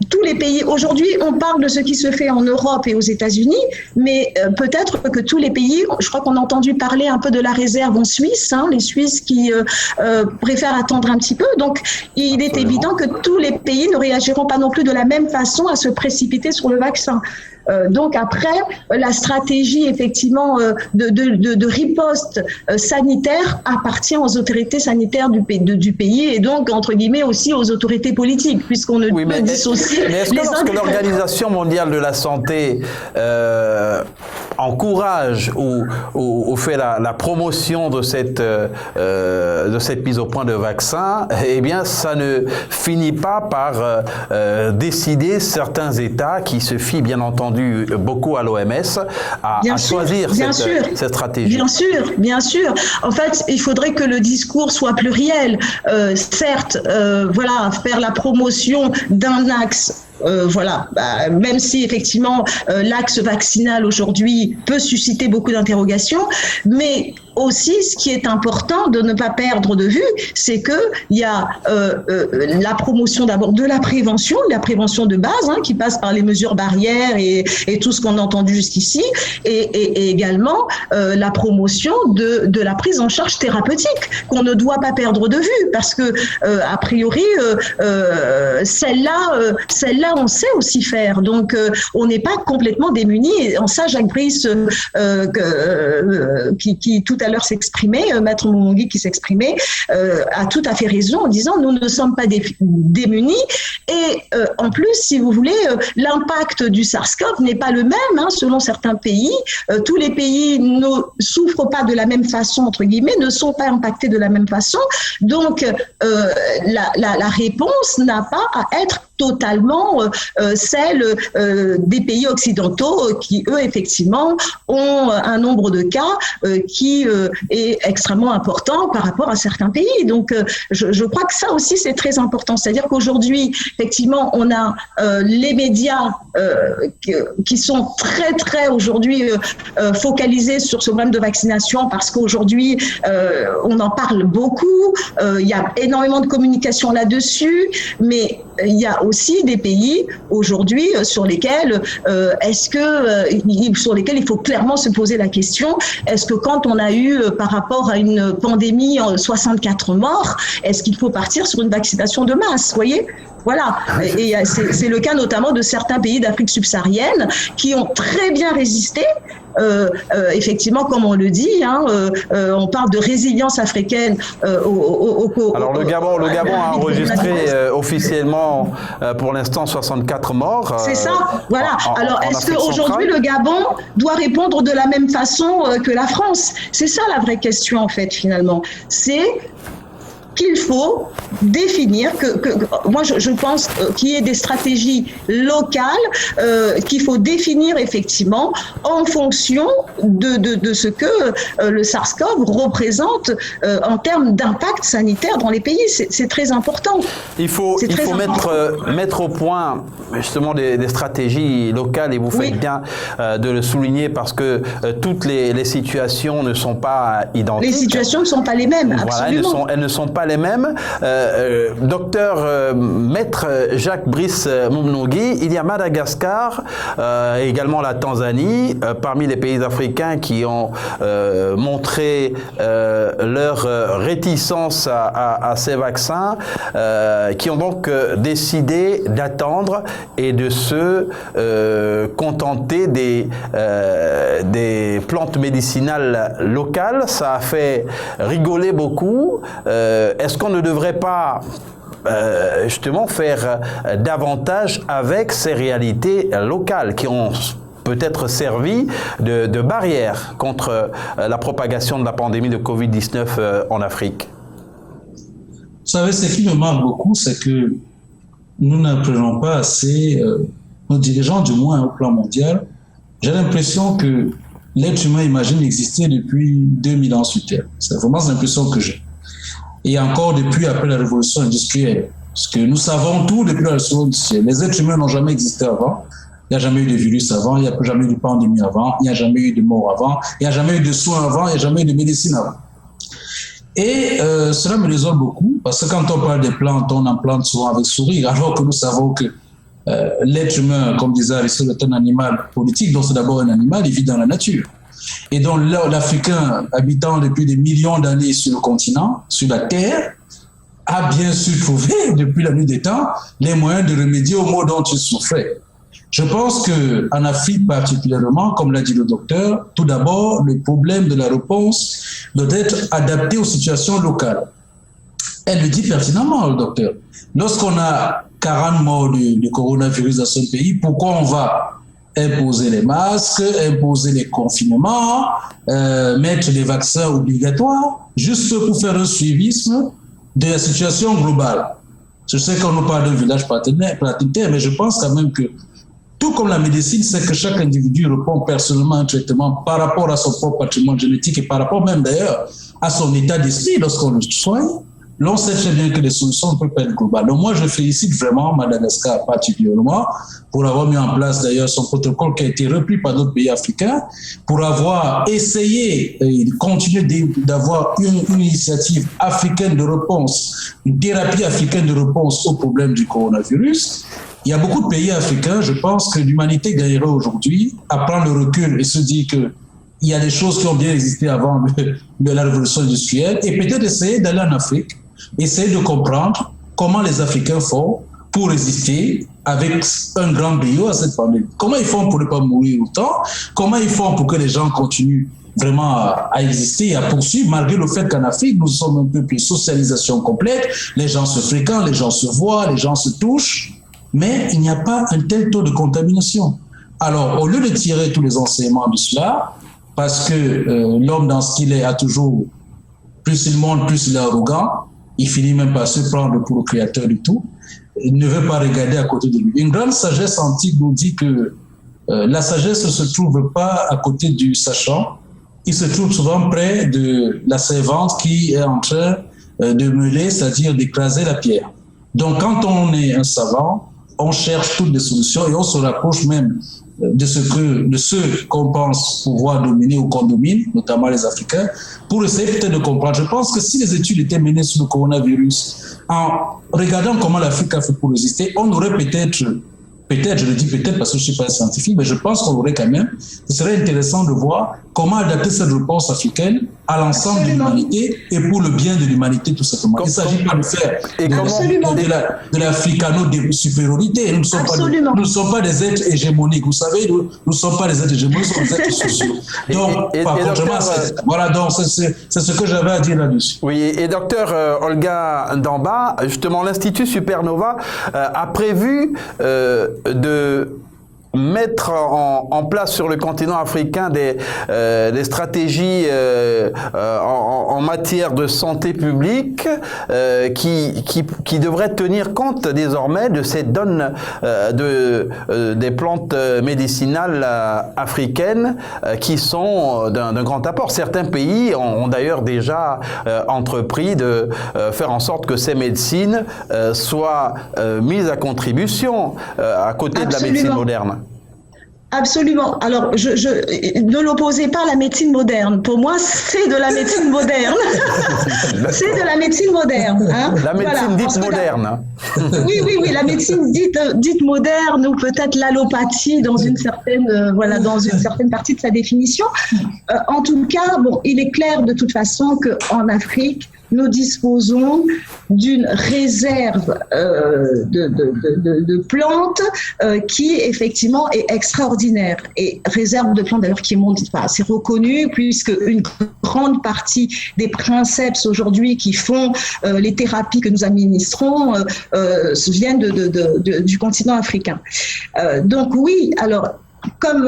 tous les pays, aujourd'hui, on parle de ce qui se fait en Europe et aux États-Unis, mais peut-être que tous les pays, je crois qu'on a entendu parler un peu de la réserve en Suisse, les Suisses qui préfèrent attendre un petit peu. Donc, il est évident que tous les pays ne réagiront pas non plus de la même façon à se précipiter sur le vaccin. Donc après, la stratégie effectivement de riposte sanitaire appartient aux autorités sanitaires du pays et donc entre guillemets aussi aux autorités politiques, puisqu'on ne peut dissocier. Mais est-ce que lorsque l'Organisation mondiale de la santé encourage ou fait la promotion de cette mise au point de vaccin, eh bien ça ne finit pas par décider certains États qui se fient bien entendu beaucoup à l'OMS à choisir cette stratégie. Bien sûr. En fait, il faudrait que le discours soit pluriel. Certes, faire la promotion d'un axe. Même si effectivement l'axe vaccinal aujourd'hui peut susciter beaucoup d'interrogations, mais aussi ce qui est important de ne pas perdre de vue, c'est que il y a la promotion d'abord de la prévention de base, qui passe par les mesures barrières et tout ce qu'on a entendu jusqu'ici, et également la promotion de la prise en charge thérapeutique qu'on ne doit pas perdre de vue, parce que a priori celle-là on sait aussi faire, donc on n'est pas complètement démunis. Et en ça, Jacques Brice, qui tout à l'heure s'exprimait, Maître Moumongui qui s'exprimait, a tout à fait raison en disant nous ne sommes pas démunis. Et en plus, si vous voulez, l'impact du SARS-CoV n'est pas le même selon certains pays. Tous les pays ne souffrent pas de la même façon, entre guillemets, ne sont pas impactés de la même façon. Donc, la réponse n'a pas à être totalement celle des pays occidentaux qui, eux, effectivement, ont un nombre de cas qui est extrêmement important par rapport à certains pays. Donc, je crois que ça aussi, c'est très important. C'est-à-dire qu'aujourd'hui, effectivement, on a les médias qui sont très, très aujourd'hui focalisés sur ce problème de vaccination parce qu'aujourd'hui, on en parle beaucoup. Il y a énormément de communication là-dessus, mais il y a aussi des pays aujourd'hui sur lesquels sur lesquels il faut clairement se poser la question, est-ce que quand on a eu par rapport à une pandémie 64 morts, est-ce qu'il faut partir sur une vaccination de masse, vous voyez ? Voilà, et c'est le cas notamment de certains pays d'Afrique subsaharienne qui ont très bien résisté. Effectivement, comme on le dit, on parle de résilience africaine. Alors le Gabon a enregistré officiellement pour l'instant 64 morts. C'est ça, voilà. Alors est-ce qu'aujourd'hui le Gabon doit répondre de la même façon que la France? C'est ça la vraie question en fait finalement. C'est qu'il faut définir, moi je pense qu'il y ait des stratégies locales qu'il faut définir effectivement en fonction de ce que le SARS-CoV représente en termes d'impact sanitaire dans les pays. C'est très important. Il faut mettre au point justement des stratégies locales et vous faites bien de le souligner parce que toutes les situations ne sont pas identiques. Les situations ne sont pas les mêmes, absolument. Voilà, elles ne sont pas les mêmes. Docteur Maître Jacques Brice Moumongui, il y a Madagascar, également la Tanzanie, parmi les pays africains qui ont montré leur réticence à ces vaccins, qui ont donc décidé d'attendre et de se contenter des plantes médicinales locales. Ça a fait rigoler beaucoup. Est-ce qu'on ne devrait pas justement faire davantage avec ces réalités locales qui ont peut-être servi de barrière contre la propagation de la pandémie de Covid-19 en Afrique? Vous savez, ce qui me marque beaucoup, c'est que nous n'apprenons pas assez, nos dirigeants du moins au plan mondial. J'ai l'impression que l'être humain imagine exister depuis 2000 ans sur Terre. C'est vraiment l'impression que j'ai. Et encore depuis après la révolution industrielle. Parce que nous savons tout depuis la seconde du ciel. Les êtres humains n'ont jamais existé avant. Il n'y a jamais eu de virus avant, il n'y a jamais eu de pandémie avant, il n'y a jamais eu de mort avant, il n'y a jamais eu de soins avant, il n'y a jamais eu de médecine avant. Et cela me résonne beaucoup, parce que quand on parle des plantes, on en plante souvent avec sourire, alors que nous savons que l'être humain, comme disait Aristote, est un animal politique, donc c'est d'abord un animal, il vit dans la nature. Et donc l'Africain, habitant depuis des millions d'années sur le continent, sur la Terre, a bien su trouver, depuis la nuit des temps, les moyens de remédier aux maux dont il souffrait. Je pense qu'en Afrique particulièrement, comme l'a dit le docteur, tout d'abord, le problème de la réponse doit être adapté aux situations locales. Elle le dit pertinemment, le docteur. Lorsqu'on a 40 morts de coronavirus dans ce pays, pourquoi on va imposer les masques, imposer les confinements, mettre des vaccins obligatoires, juste pour faire un suivisme de la situation globale? Je sais qu'on nous parle d'un village planétaire, mais je pense quand même que tout comme la médecine, c'est que chaque individu répond personnellement à un traitement par rapport à son propre patrimoine génétique et par rapport même d'ailleurs à son état d'esprit lorsqu'on le soigne. L'on sait très bien que les solutions ne peuvent pas être globales. Donc moi, je félicite vraiment Madagascar particulièrement pour avoir mis en place d'ailleurs son protocole qui a été repris par d'autres pays africains pour avoir essayé et continuer d'avoir une initiative africaine de réponse, une thérapie africaine de réponse au problème du coronavirus. Il y a beaucoup de pays africains, je pense que l'humanité gagnerait aujourd'hui à prendre le recul et se dire que il y a des choses qui ont bien existé avant de la révolution industrielle et peut-être essayer d'aller en Afrique, essayer de comprendre comment les Africains font pour résister avec un grand brio à cette pandémie. Comment ils font pour ne pas mourir autant? Comment ils font pour que les gens continuent vraiment à exister et à poursuivre, malgré le fait qu'en Afrique, nous sommes un peu plus socialisation complète, les gens se fréquentent, les gens se voient, les gens se touchent, mais il n'y a pas un tel taux de contamination. Alors, au lieu de tirer tous les enseignements de cela, parce que l'homme dans ce qu'il est a toujours, plus il monte, plus il est arrogant, il finit même par se prendre pour le créateur du tout, il ne veut pas regarder à côté de lui. Une grande sagesse antique nous dit que la sagesse ne se trouve pas à côté du sachant, il se trouve souvent près de la servante qui est en train de meuler, c'est-à-dire d'écraser la pierre. Donc quand on est un savant, on cherche toutes les solutions et on se rapproche même de ceux qu'on pense pouvoir dominer ou qu'on domine, notamment les Africains, pour essayer peut-être de comprendre. Je pense que si les études étaient menées sur le coronavirus, en regardant comment l'Afrique a fait pour résister, on aurait peut-être, je le dis peut-être parce que je ne suis pas scientifique, mais je pense qu'on aurait quand même, ce serait intéressant de voir comment adapter cette réponse africaine à l'ensemble de l'humanité et pour le bien de l'humanité tout simplement. Il ne s'agit pas de faire de l'africano-supériorité. Nous ne sommes pas des êtres hégémoniques. Vous savez, nous ne sommes pas des êtres hégémoniques, nous sommes des êtres sociaux. Donc, par contre, c'est ce que j'avais à dire là-dessus. Oui, et docteur Olga Ndamba, justement, l'Institut Supernova a prévu de mettre en place sur le continent africain des stratégies en matière de santé publique qui devraient tenir compte désormais de ces donnes des plantes médicinales africaines qui sont d'un grand apport. Certains pays ont d'ailleurs déjà entrepris de faire en sorte que ces médecines soient mises à contribution à côté de la médecine moderne. Absolument. Alors, ne l'opposez pas à la médecine moderne. Pour moi, c'est de la médecine moderne. C'est de la médecine moderne. Hein. La médecine dite moderne. Oui, la médecine dite moderne ou peut-être l'allopathie dans une certaine, dans une certaine partie de sa définition. En tout cas, il est clair de toute façon qu'en Afrique, nous disposons d'une réserve de plantes qui effectivement est extraordinaire, et réserve de plantes d'ailleurs qui monte, c'est reconnu puisque une grande partie des princeps aujourd'hui qui font les thérapies que nous administrons viennent du continent africain. Donc oui, alors comme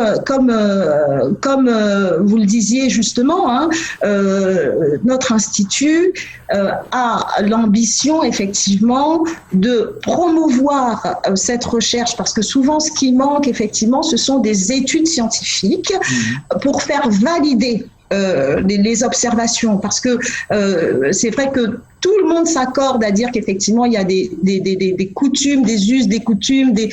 vous le disiez justement, notre institut a l'ambition effectivement de promouvoir cette recherche, parce que souvent ce qui manque effectivement, ce sont des études scientifiques pour faire valider les observations, parce que c'est vrai que tout le monde s'accorde à dire qu'effectivement il y a des coutumes, des us, des coutumes, des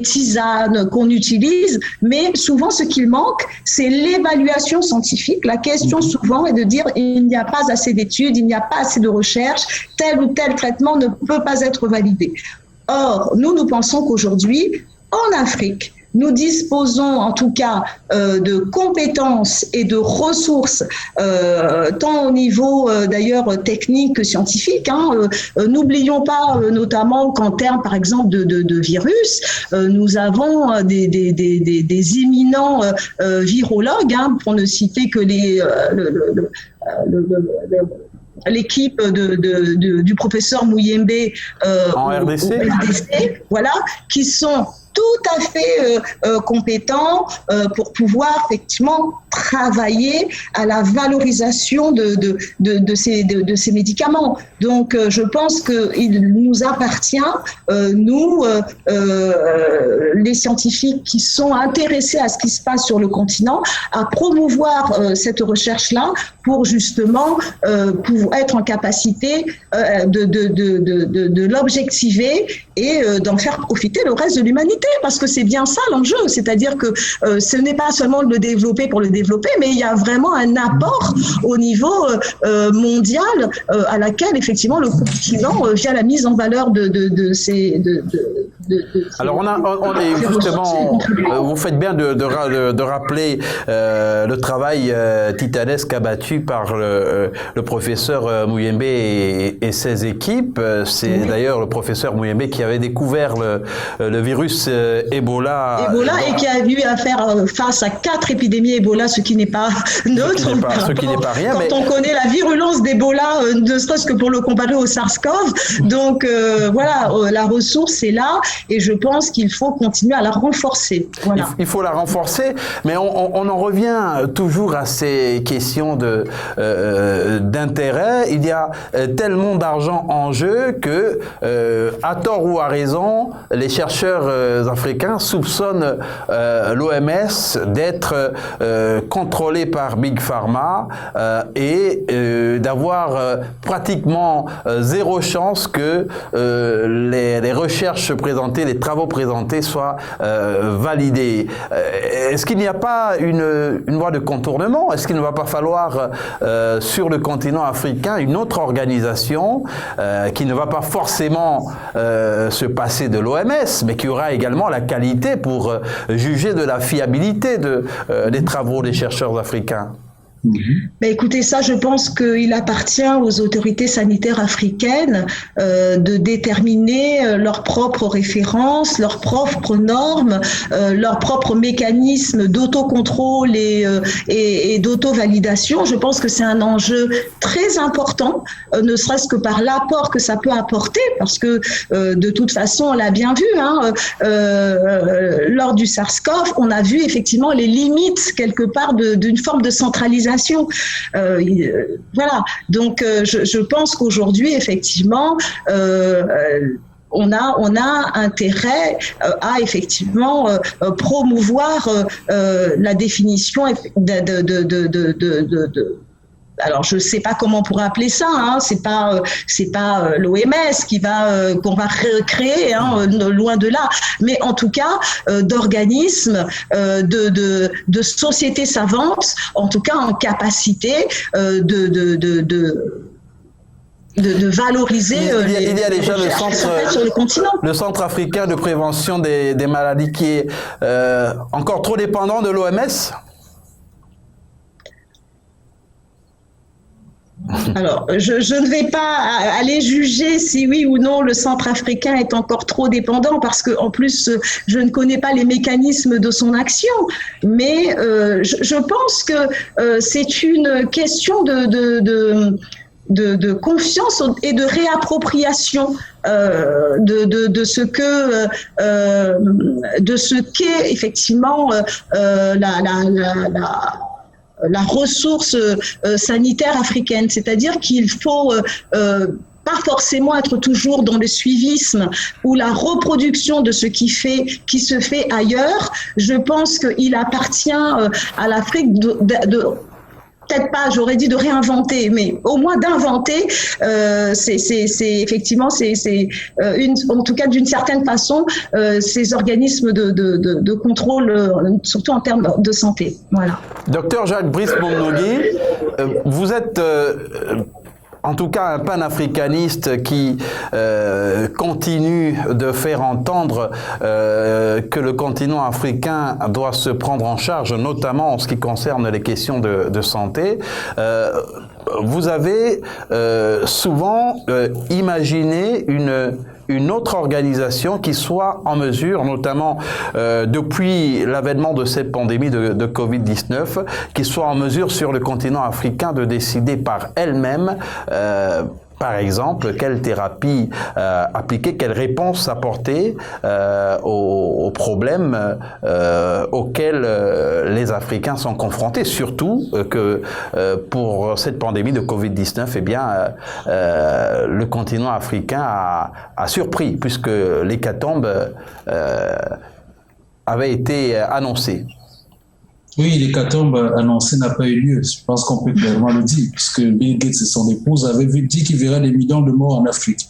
tisanes qu'on utilise, mais souvent ce qu'il manque, c'est l'évaluation scientifique. La question souvent est de dire il n'y a pas assez d'études, il n'y a pas assez de recherches, tel ou tel traitement ne peut pas être validé. Or, nous pensons qu'aujourd'hui, en Afrique, nous disposons en tout cas de compétences et de ressources, tant au niveau d'ailleurs technique que scientifique. N'oublions pas notamment qu'en termes par exemple de virus, nous avons des éminents virologues, pour ne citer que l'équipe du professeur Muyembe en RDC, voilà, qui sont tout à fait compétents pour pouvoir effectivement travailler à la valorisation de ces médicaments. Donc, je pense qu'il nous appartient, nous, les scientifiques qui sont intéressés à ce qui se passe sur le continent, à promouvoir cette recherche-là pour justement être en capacité de l'objectiver et d'en faire profiter le reste de l'humanité, parce que c'est bien ça l'enjeu, c'est-à-dire que ce n'est pas seulement de le développer pour le développer, mais il y a vraiment un apport au niveau mondial à laquelle effectivement le continent, via la mise en valeur de ces... Alors on est justement, vous faites bien de rappeler le travail titanesque abattu par le professeur Muyembe et ses équipes. C'est d'ailleurs le professeur Muyembe qui avait découvert le virus Ebola. Et qui a eu à faire face à 4 épidémies Ebola, ce qui n'est pas neutre. Ce qui n'est pas rien. Quand on connaît la virulence d'Ebola, ne serait-ce que pour le comparer au SARS-CoV. Donc voilà, la ressource est là et je pense qu'il faut continuer à la renforcer. Voilà. Il faut la renforcer, mais on en revient toujours à ces questions d'intérêt. Il y a tellement d'argent en jeu que, à tort ou à raison, les chercheurs africains soupçonnent l'OMS d'être contrôlé par Big Pharma et d'avoir pratiquement zéro chance que les recherches présentées, les travaux présentés soient validés. Est-ce qu'il n'y a pas une voie de contournement? Est-ce qu'il ne va pas falloir sur le continent africain une autre organisation qui ne va pas forcément se passer de l'OMS, mais qui aura également la qualité pour juger de la fiabilité des travaux des chercheurs africains? Ben écoutez, ça, je pense qu'il appartient aux autorités sanitaires africaines de déterminer leurs propres références, leurs propres normes, leurs propres mécanismes d'autocontrôle et d'auto-validation. Je pense que c'est un enjeu très important, ne serait-ce que par l'apport que ça peut apporter, parce que de toute façon, on l'a bien vu, lors du SARS-CoV, on a vu effectivement les limites quelque part d'une forme de centralisation. Voilà. Donc, je pense qu'aujourd'hui, effectivement, on a intérêt à effectivement promouvoir la définition alors je sais pas comment on pourrait appeler ça, c'est pas l'OMS qu'on va créer, loin de là, mais en tout cas d'organismes, de sociétés savantes, en tout cas en capacité de valoriser il y a déjà sur le continent. Le Centre africain de prévention des maladies qui est encore trop dépendant de l'OMS. Alors, je ne vais pas aller juger si oui ou non le centre africain est encore trop dépendant, parce que en plus, je ne connais pas les mécanismes de son action. Mais je pense que c'est une question de confiance et de réappropriation de ce qu'est effectivement la ressource sanitaire africaine. C'est-à-dire qu'il faut pas forcément être toujours dans le suivisme ou la reproduction de ce qui se fait ailleurs. Je pense qu'il appartient à l'Afrique peut-être pas, j'aurais dit de réinventer, mais au moins d'inventer. C'est effectivement, en tout cas d'une certaine façon, ces organismes de contrôle, surtout en termes de santé. Voilà. Docteur Jacques Brice-Monogui, vous êtes en tout cas un panafricaniste qui continue de faire entendre que le continent africain doit se prendre en charge, notamment en ce qui concerne les questions de santé. Vous avez souvent imaginé une autre organisation qui soit en mesure, notamment depuis l'avènement de cette pandémie de Covid-19, qui soit en mesure sur le continent africain de décider par elle-même par exemple, quelle thérapie appliquer, quelle réponse apporter aux problèmes auxquels les Africains sont confrontés. Surtout que pour cette pandémie de Covid-19, eh bien, le continent africain a surpris, puisque l'hécatombe avait été annoncée. Oui, l'hécatombe annoncée n'a pas eu lieu. Je pense qu'on peut clairement le dire, puisque Bill Gates et son épouse avaient dit qu'il y aurait des millions de morts en Afrique.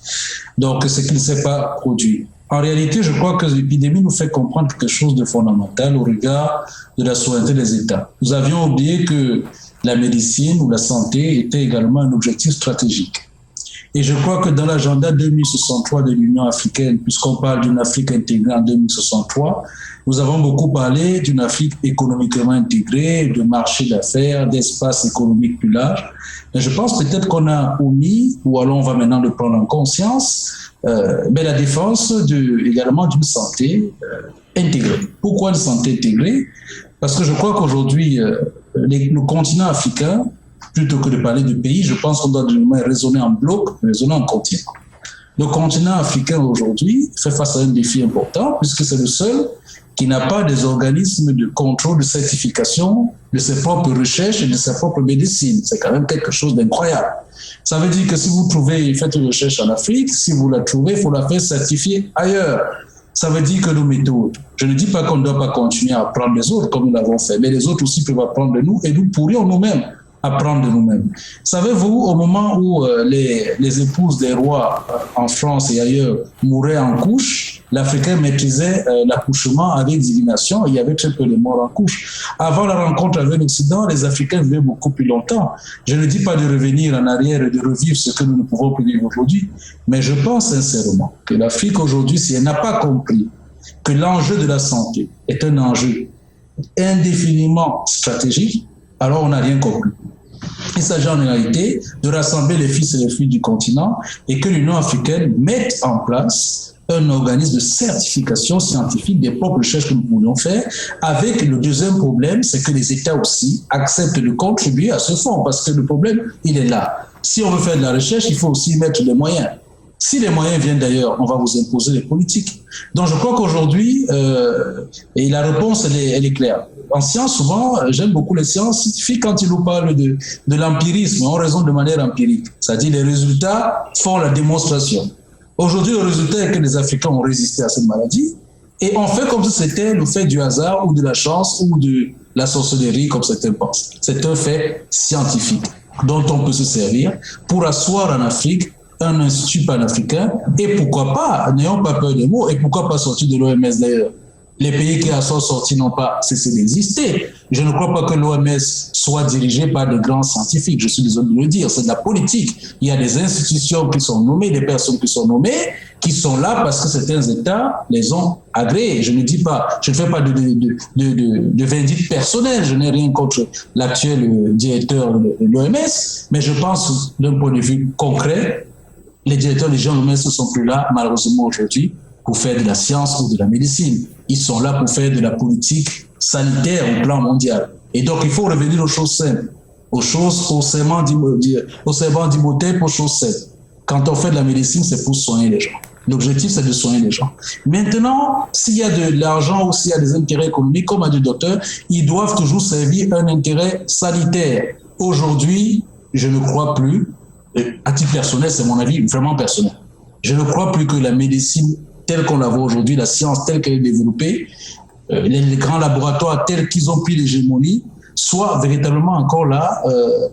Donc, ce qui ne s'est pas produit. En réalité, je crois que l'épidémie nous fait comprendre quelque chose de fondamental au regard de la souveraineté des États. Nous avions oublié que la médecine ou la santé était également un objectif stratégique. Et je crois que dans l'agenda 2063 de l'Union africaine, puisqu'on parle d'une Afrique intégrée en 2063, nous avons beaucoup parlé d'une Afrique économiquement intégrée, de marché d'affaires, d'espace économique plus large. Mais je pense peut-être qu'on a omis, ou alors on va maintenant le prendre en conscience, la défense également d'une santé intégrée. Pourquoi une santé intégrée? Parce que je crois qu'aujourd'hui, le continent africain, plutôt que de parler de pays, je pense qu'on doit raisonner en bloc, raisonner en continent. Le continent africain aujourd'hui fait face à un défi important, puisque c'est le seul qui n'a pas des organismes de contrôle, de certification de ses propres recherches et de sa propre médecine. C'est quand même quelque chose d'incroyable. Ça veut dire que si vous faites une recherche en Afrique, si vous la trouvez, il faut la faire certifier ailleurs. Ça veut dire que nos méthodes, je ne dis pas qu'on ne doit pas continuer à apprendre les autres comme nous l'avons fait, mais les autres aussi peuvent apprendre de nous et nous pourrions nous-mêmes apprendre de nous-mêmes. Savez-vous, au moment où les épouses des rois en France et ailleurs mouraient en couche, l'Africain maîtrisait l'accouchement avec divination. Il y avait très peu de morts en couche. Avant la rencontre avec l'Occident, les Africains vivaient beaucoup plus longtemps. Je ne dis pas de revenir en arrière et de revivre ce que nous ne pouvons plus vivre aujourd'hui, mais je pense sincèrement que l'Afrique aujourd'hui, si elle n'a pas compris que l'enjeu de la santé est un enjeu indéfiniment stratégique, alors on n'a rien compris. Il s'agit en réalité de rassembler les fils et les filles du continent et que l'Union africaine mette en place un organisme de certification scientifique des propres recherches que nous pourrions faire. Avec le deuxième problème, c'est que les États aussi acceptent de contribuer à ce fonds, parce que le problème, il est là. Si on veut faire de la recherche, il faut aussi mettre les moyens. Si les moyens viennent d'ailleurs, on va vous imposer les politiques. Donc je crois qu'aujourd'hui, et la réponse, elle est claire. En science, souvent, j'aime beaucoup les sciences scientifiques quand ils nous parlent de l'empirisme. On raisonne de manière empirique. C'est-à-dire les résultats font la démonstration. Aujourd'hui, le résultat est que les Africains ont résisté à cette maladie et on fait comme si c'était le fait du hasard ou de la chance ou de la sorcellerie, comme certains pensent. C'est un fait scientifique dont on peut se servir pour asseoir en Afrique un institut panafricain et pourquoi pas, n'ayons pas peur des mots, et pourquoi pas sortir de l'OMS d'ailleurs. Les pays qui en sont sortis n'ont pas cessé d'exister. Je ne crois pas que l'OMS soit dirigée par de grands scientifiques, je suis désolé de le dire, c'est de la politique. Il y a des institutions qui sont nommées, des personnes qui sont nommées, qui sont là parce que certains États les ont agréés. Je ne dis pas, je ne fais pas de vindicte personnelle, je n'ai rien contre l'actuel directeur de l'OMS, mais je pense d'un point de vue concret, les directeurs des gens de l'OMS ne sont plus là, malheureusement aujourd'hui, pour faire de la science ou de la médecine. Ils sont là pour faire de la politique sanitaire au plan mondial. Et donc, il faut revenir aux choses simples, au serment d'Imhotep, aux choses simples. Quand on fait de la médecine, c'est pour soigner les gens. L'objectif, c'est de soigner les gens. Maintenant, s'il y a de l'argent ou s'il y a des intérêts économiques, comme a dit le docteur, ils doivent toujours servir un intérêt sanitaire. Aujourd'hui, je ne crois plus. à titre personnel, c'est mon avis vraiment personnel. Je ne crois plus que la médecine telle qu'on la voit aujourd'hui, la science telle qu'elle est développée, les grands laboratoires tels qu'ils ont pris l'hégémonie, soient véritablement encore là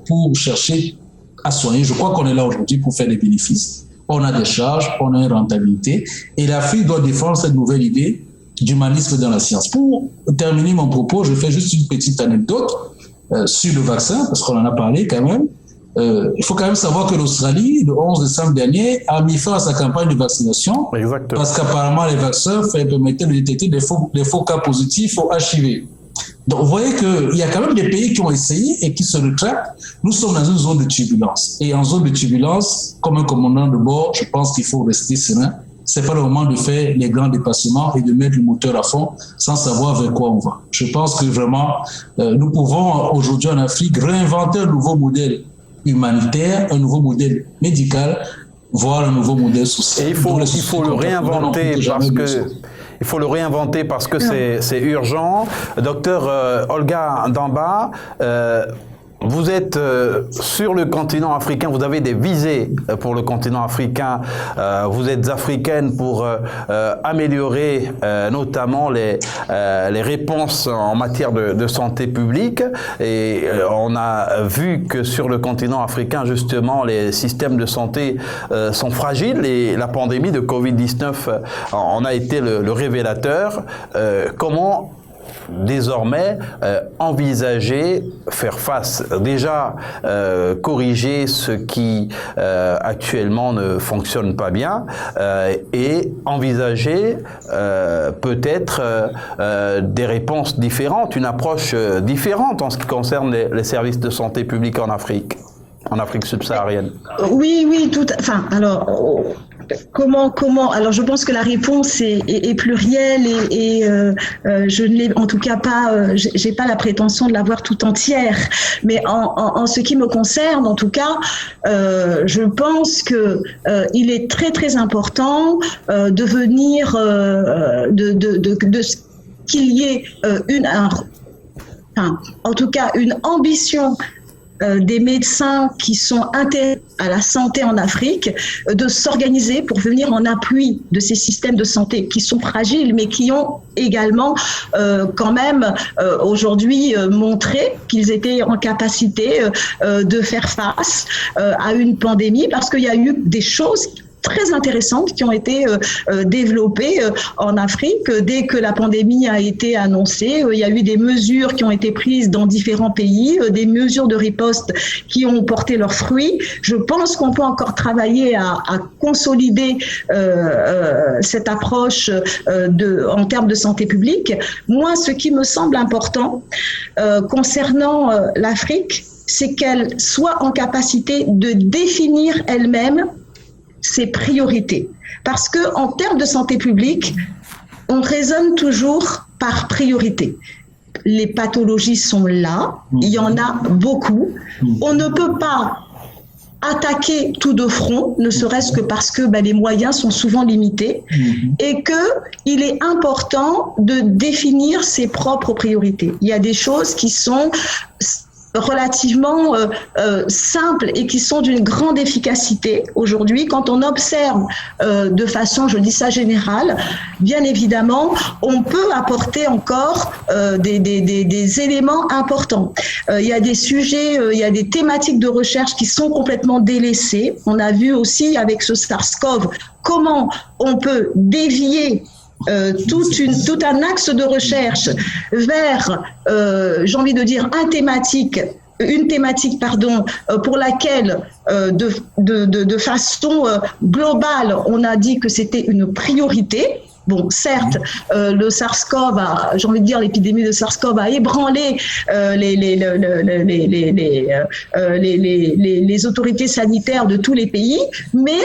pour chercher à soigner. Je crois qu'on est là aujourd'hui pour faire des bénéfices. On a des charges, on a une rentabilité. Et l'Afrique doit défendre cette nouvelle idée d'humanisme dans la science. Pour terminer mon propos, je fais juste une petite anecdote sur le vaccin, parce qu'on en a parlé quand même. Il faut quand même savoir que l'Australie, le 11 décembre dernier, a mis fin à sa campagne de vaccination. Exactement. Parce qu'apparemment, les vaccins permettaient de détecter des faux cas positifs au HIV. Donc, vous voyez qu'il y a quand même des pays qui ont essayé et qui se rétractent. Nous sommes dans une zone de turbulence. Et en zone de turbulence, comme un commandant de bord, je pense qu'il faut rester serein. C'est pas le moment de faire les grands dépassements et de mettre le moteur à fond sans savoir vers quoi on va. Je pense que vraiment, nous pouvons aujourd'hui en Afrique réinventer un nouveau modèle humanitaire, un nouveau modèle médical, voire un nouveau modèle social. Et il faut le réinventer parce que c'est urgent. Docteur Olga Ndamba, vous êtes sur le continent africain, vous avez des visées pour le continent africain, vous êtes africaine pour améliorer notamment les réponses en matière de santé publique, et on a vu que sur le continent africain justement les systèmes de santé sont fragiles et la pandémie de Covid-19 en a été le révélateur. Comment désormais envisager, faire face, déjà corriger ce qui actuellement ne fonctionne pas bien et envisager peut-être des réponses différentes, une approche différente en ce qui concerne les services de santé publique en Afrique subsaharienne. Oui, alors alors je pense que la réponse est plurielle et je ne l'ai en tout cas pas, j'ai pas la prétention de l'avoir tout entière, mais en ce qui me concerne en tout cas, je pense que il est très très important de venir qu'il y ait en tout cas une ambition des médecins qui sont intéressés à la santé en Afrique, de s'organiser pour venir en appui de ces systèmes de santé qui sont fragiles, mais qui ont également quand même aujourd'hui montré qu'ils étaient en capacité de faire face à une pandémie, parce qu'il y a eu des choses très intéressantes qui ont été développées en Afrique. Dès que la pandémie a été annoncée, il y a eu des mesures qui ont été prises dans différents pays, des mesures de riposte qui ont porté leurs fruits. Je pense qu'on peut encore travailler à consolider cette approche en termes de santé publique. Moi, ce qui me semble important concernant l'Afrique, c'est qu'elle soit en capacité de définir elle-même ses priorités. Parce que en termes de santé publique, on raisonne toujours par priorité. Les pathologies sont là, il y en a beaucoup. On ne peut pas attaquer tout de front, ne serait-ce que parce que les moyens sont souvent limités, et qu'il est important de définir ses propres priorités. Il y a des choses qui sont relativement simples et qui sont d'une grande efficacité aujourd'hui. Quand on observe de façon, je dis ça générale, bien évidemment, on peut apporter encore des éléments importants. Il y a des sujets, il y a des thématiques de recherche qui sont complètement délaissées. On a vu aussi avec ce SARS-CoV comment on peut dévier tout un axe de recherche vers, j'ai envie de dire, une thématique, pour laquelle, de façon globale, on a dit que c'était une priorité. Bon, certes, le SARS-CoV j'ai envie de dire, l'épidémie de SARS-CoV a ébranlé les autorités sanitaires de tous les pays, mais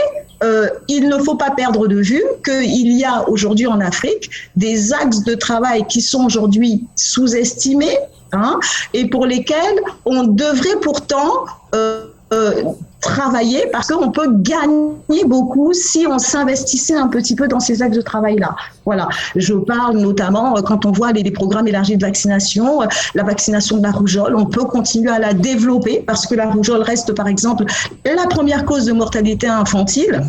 il ne faut pas perdre de vue qu'il y a aujourd'hui en Afrique des axes de travail qui sont aujourd'hui sous-estimés, et pour lesquels on devrait pourtant travailler parce qu'on peut gagner beaucoup si on s'investissait un petit peu dans ces axes de travail-là. Voilà. Je parle notamment quand on voit les programmes élargis de vaccination, la vaccination de la rougeole, on peut continuer à la développer parce que la rougeole reste par exemple la première cause de mortalité infantile.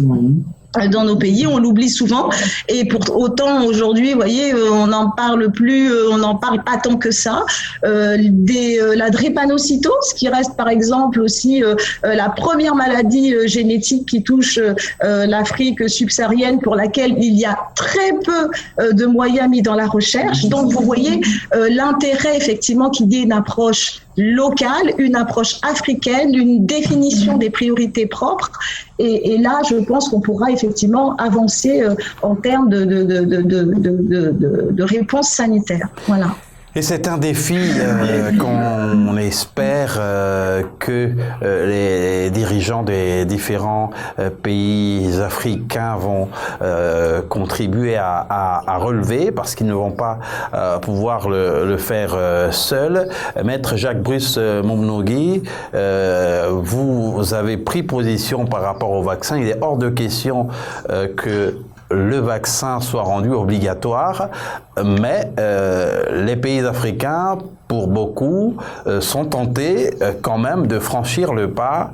Dans nos pays, on l'oublie souvent et pour autant aujourd'hui, vous voyez, on n'en parle plus, on n'en parle pas tant que ça. La drépanocytose, qui reste par exemple aussi la première maladie génétique qui touche l'Afrique subsaharienne, pour laquelle il y a très peu de moyens mis dans la recherche. Donc vous voyez l'intérêt effectivement qu'il y ait une approche locale, une approche africaine, une définition des priorités propres. Et là, je pense qu'on pourra effectivement avancer en termes de réponse sanitaire. Voilà. Et c'est un défi qu'on espère que les dirigeants des différents pays africains vont contribuer à relever, parce qu'ils ne vont pas pouvoir le faire seuls. Maître Jacques-Bruce Momnoguy, vous avez pris position par rapport au vaccin. Il est hors de question que le vaccin soit rendu obligatoire, mais les pays africains, pour beaucoup, sont tentés quand même de franchir le pas.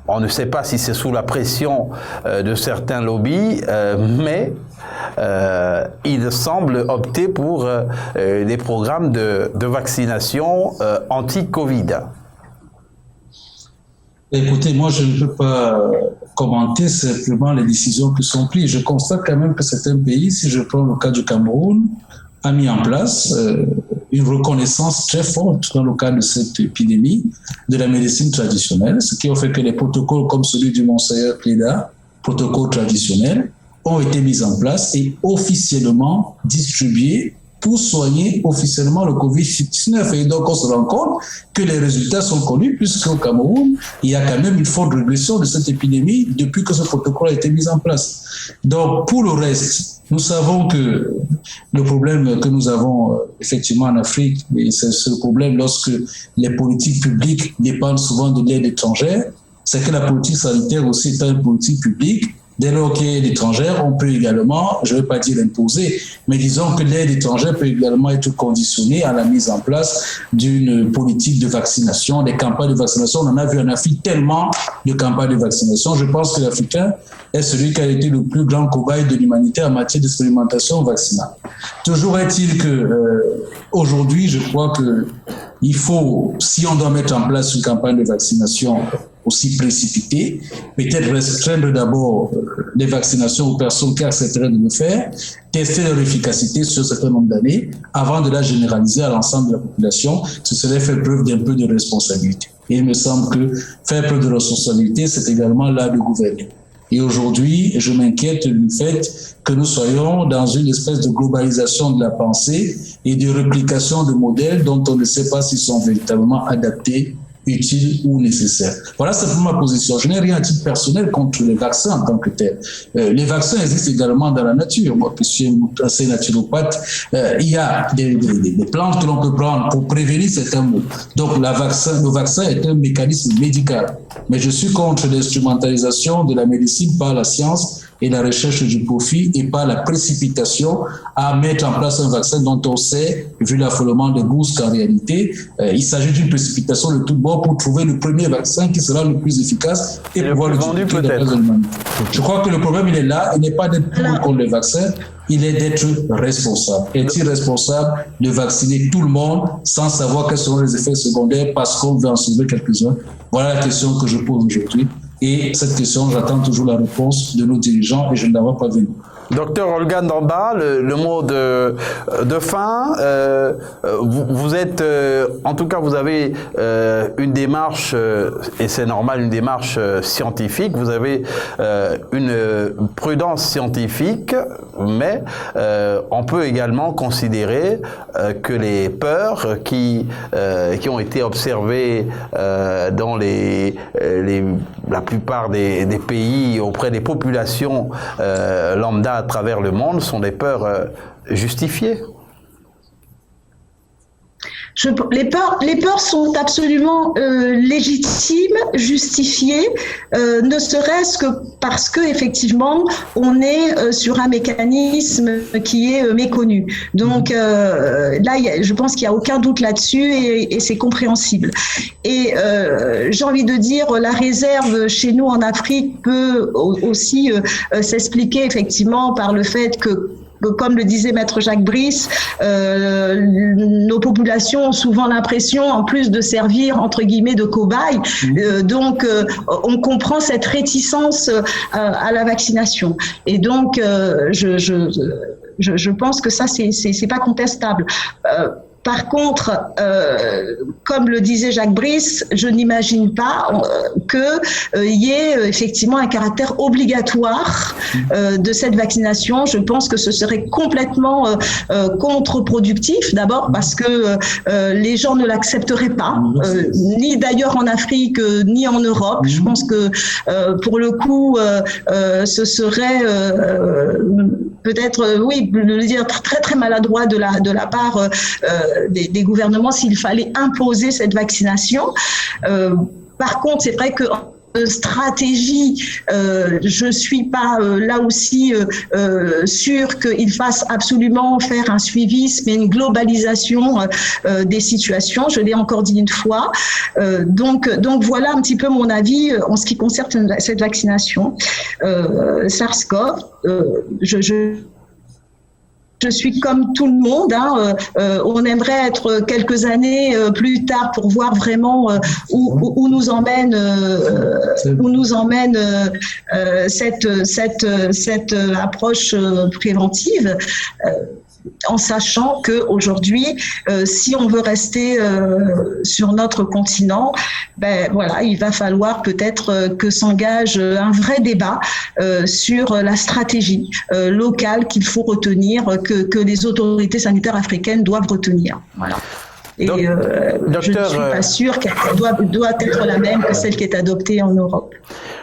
On ne sait pas si c'est sous la pression de certains lobbies, mais il semble opter pour des programmes de vaccination anti-Covid. Écoutez, moi, je ne peux pas commenter simplement les décisions qui sont prises. Je constate quand même que certains pays, si je prends le cas du Cameroun, a mis en place une reconnaissance très forte dans le cadre de cette épidémie de la médecine traditionnelle, ce qui a fait que les protocoles comme celui du Monseigneur Cléda, protocoles traditionnels, ont été mis en place et officiellement distribués pour soigner officiellement le Covid-19. Et donc, on se rend compte que les résultats sont connus, puisqu'au Cameroun, il y a quand même une forte régression de cette épidémie depuis que ce protocole a été mis en place. Donc, pour le reste, nous savons que le problème que nous avons effectivement en Afrique, et c'est ce problème lorsque les politiques publiques dépendent souvent de l'aide étrangère, c'est que la politique sanitaire aussi est une politique publique. Dès lors qu'il y a l'aide étrangère, on peut également, je ne vais pas dire imposer, mais disons que l'aide étrangère peut également être conditionnée à la mise en place d'une politique de vaccination, des campagnes de vaccination. On en a vu en Afrique tellement de campagnes de vaccination. Je pense que l'Africain est celui qui a été le plus grand cobaye de l'humanité en matière d'expérimentation vaccinale. Toujours est-il que aujourd'hui, je crois que il faut, si on doit mettre en place une campagne de vaccination aussi précipitée, peut-être restreindre d'abord les vaccinations aux personnes qui accepteraient de le faire, tester leur efficacité sur un certain nombre d'années, avant de la généraliser à l'ensemble de la population. Ce serait faire preuve d'un peu de responsabilité. Et il me semble que faire preuve de responsabilité, c'est également là de gouverner. Et aujourd'hui, je m'inquiète du fait que nous soyons dans une espèce de globalisation de la pensée et de réplication de modèles dont on ne sait pas s'ils sont véritablement adaptés, utiles ou nécessaires. Voilà simplement ma position. Je n'ai rien à titre personnel contre les vaccins en tant que tel. Les vaccins existent également dans la nature. Moi, je suis assez naturopathe. Il y a des plantes que l'on peut prendre pour prévenir certains maux. Donc, le vaccin est un mécanisme médical. Mais je suis contre l'instrumentalisation de la médecine par la science et la recherche du profit et pas la précipitation à mettre en place un vaccin dont on sait, vu l'affolement des bourses, qu'en réalité, il s'agit d'une précipitation de tout bord pour trouver le premier vaccin qui sera le plus efficace et pouvoir le vendu peut-être. Je crois que le problème, il est là. Il n'est pas d'être pour contre les vaccins, il est d'être responsable. Est-il responsable de vacciner tout le monde sans savoir quels seront les effets secondaires parce qu'on veut en sauver quelques-uns? Voilà la question que je pose aujourd'hui. Et cette question, j'attends toujours la réponse de nos dirigeants et je ne la vois pas venir. Docteur Olga Ndamba, le mot de fin. Vous êtes, en tout cas, vous avez une démarche, et c'est normal, une démarche scientifique. Vous avez une prudence scientifique, mais on peut également considérer que les peurs qui ont été observées dans la plupart des pays auprès des populations lambda à travers le monde sont des peurs justifiées. Les peurs sont absolument légitimes, justifiées, ne serait-ce que parce que effectivement on est sur un mécanisme qui est méconnu. Donc là, je pense qu'il n'y a aucun doute là-dessus et c'est compréhensible. Et j'ai envie de dire, la réserve chez nous en Afrique peut aussi s'expliquer effectivement par le fait que, comme le disait Maître Jacques Brice, nos populations ont souvent l'impression, en plus de servir entre guillemets de cobayes, donc on comprend cette réticence à la vaccination. Et donc je pense que ça c'est pas contestable. Par contre, comme le disait Jacques Brice, je n'imagine pas qu'il y ait effectivement un caractère obligatoire de cette vaccination. Je pense que ce serait complètement contre-productif, d'abord parce que les gens ne l'accepteraient pas, ni d'ailleurs en Afrique, ni en Europe. Je pense que pour le coup, ce serait peut-être, oui, le dire très très maladroit de la part des gouvernements s'il fallait imposer cette vaccination. Par contre, c'est vrai que stratégie, je suis pas là aussi sûre qu'il fasse absolument faire un suivisme et une globalisation des situations. Je l'ai encore dit une fois. Donc voilà un petit peu mon avis en ce qui concerne cette vaccination SARS-CoV. Je suis comme tout le monde. On aimerait être quelques années plus tard pour voir vraiment où nous emmène cette approche préventive. En sachant qu'aujourd'hui, si on veut rester sur notre continent, voilà, il va falloir peut-être que s'engage un vrai débat sur la stratégie locale qu'il faut retenir, que les autorités sanitaires africaines doivent retenir. Voilà. Et je ne suis pas sûre qu'elle doit être la même que celle qui est adoptée en Europe.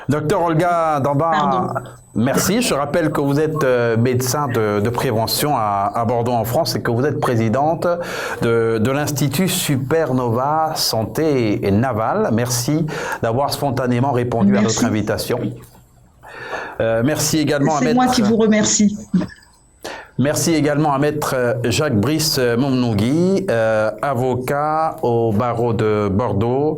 Docteur Olga Damba, merci. Je rappelle que vous êtes médecin de prévention à Bordeaux en France et que vous êtes présidente de l'Institut Supernova Santé et Navale. Merci d'avoir spontanément répondu à notre invitation. Merci également à Maître... C'est moi qui vous remercie. Merci également à Maître Jacques Brice Momnougui, avocat au barreau de Bordeaux,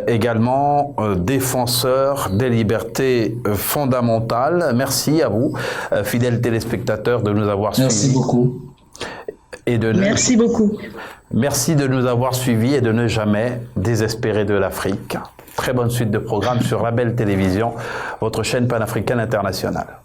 également défenseur des libertés fondamentales. Merci à vous, fidèles téléspectateurs, de nous avoir suivis. Merci beaucoup. Merci beaucoup. Merci de nous avoir suivis et de ne jamais désespérer de l'Afrique. Très bonne suite de programmes sur La Belle Télévision, votre chaîne panafricaine internationale.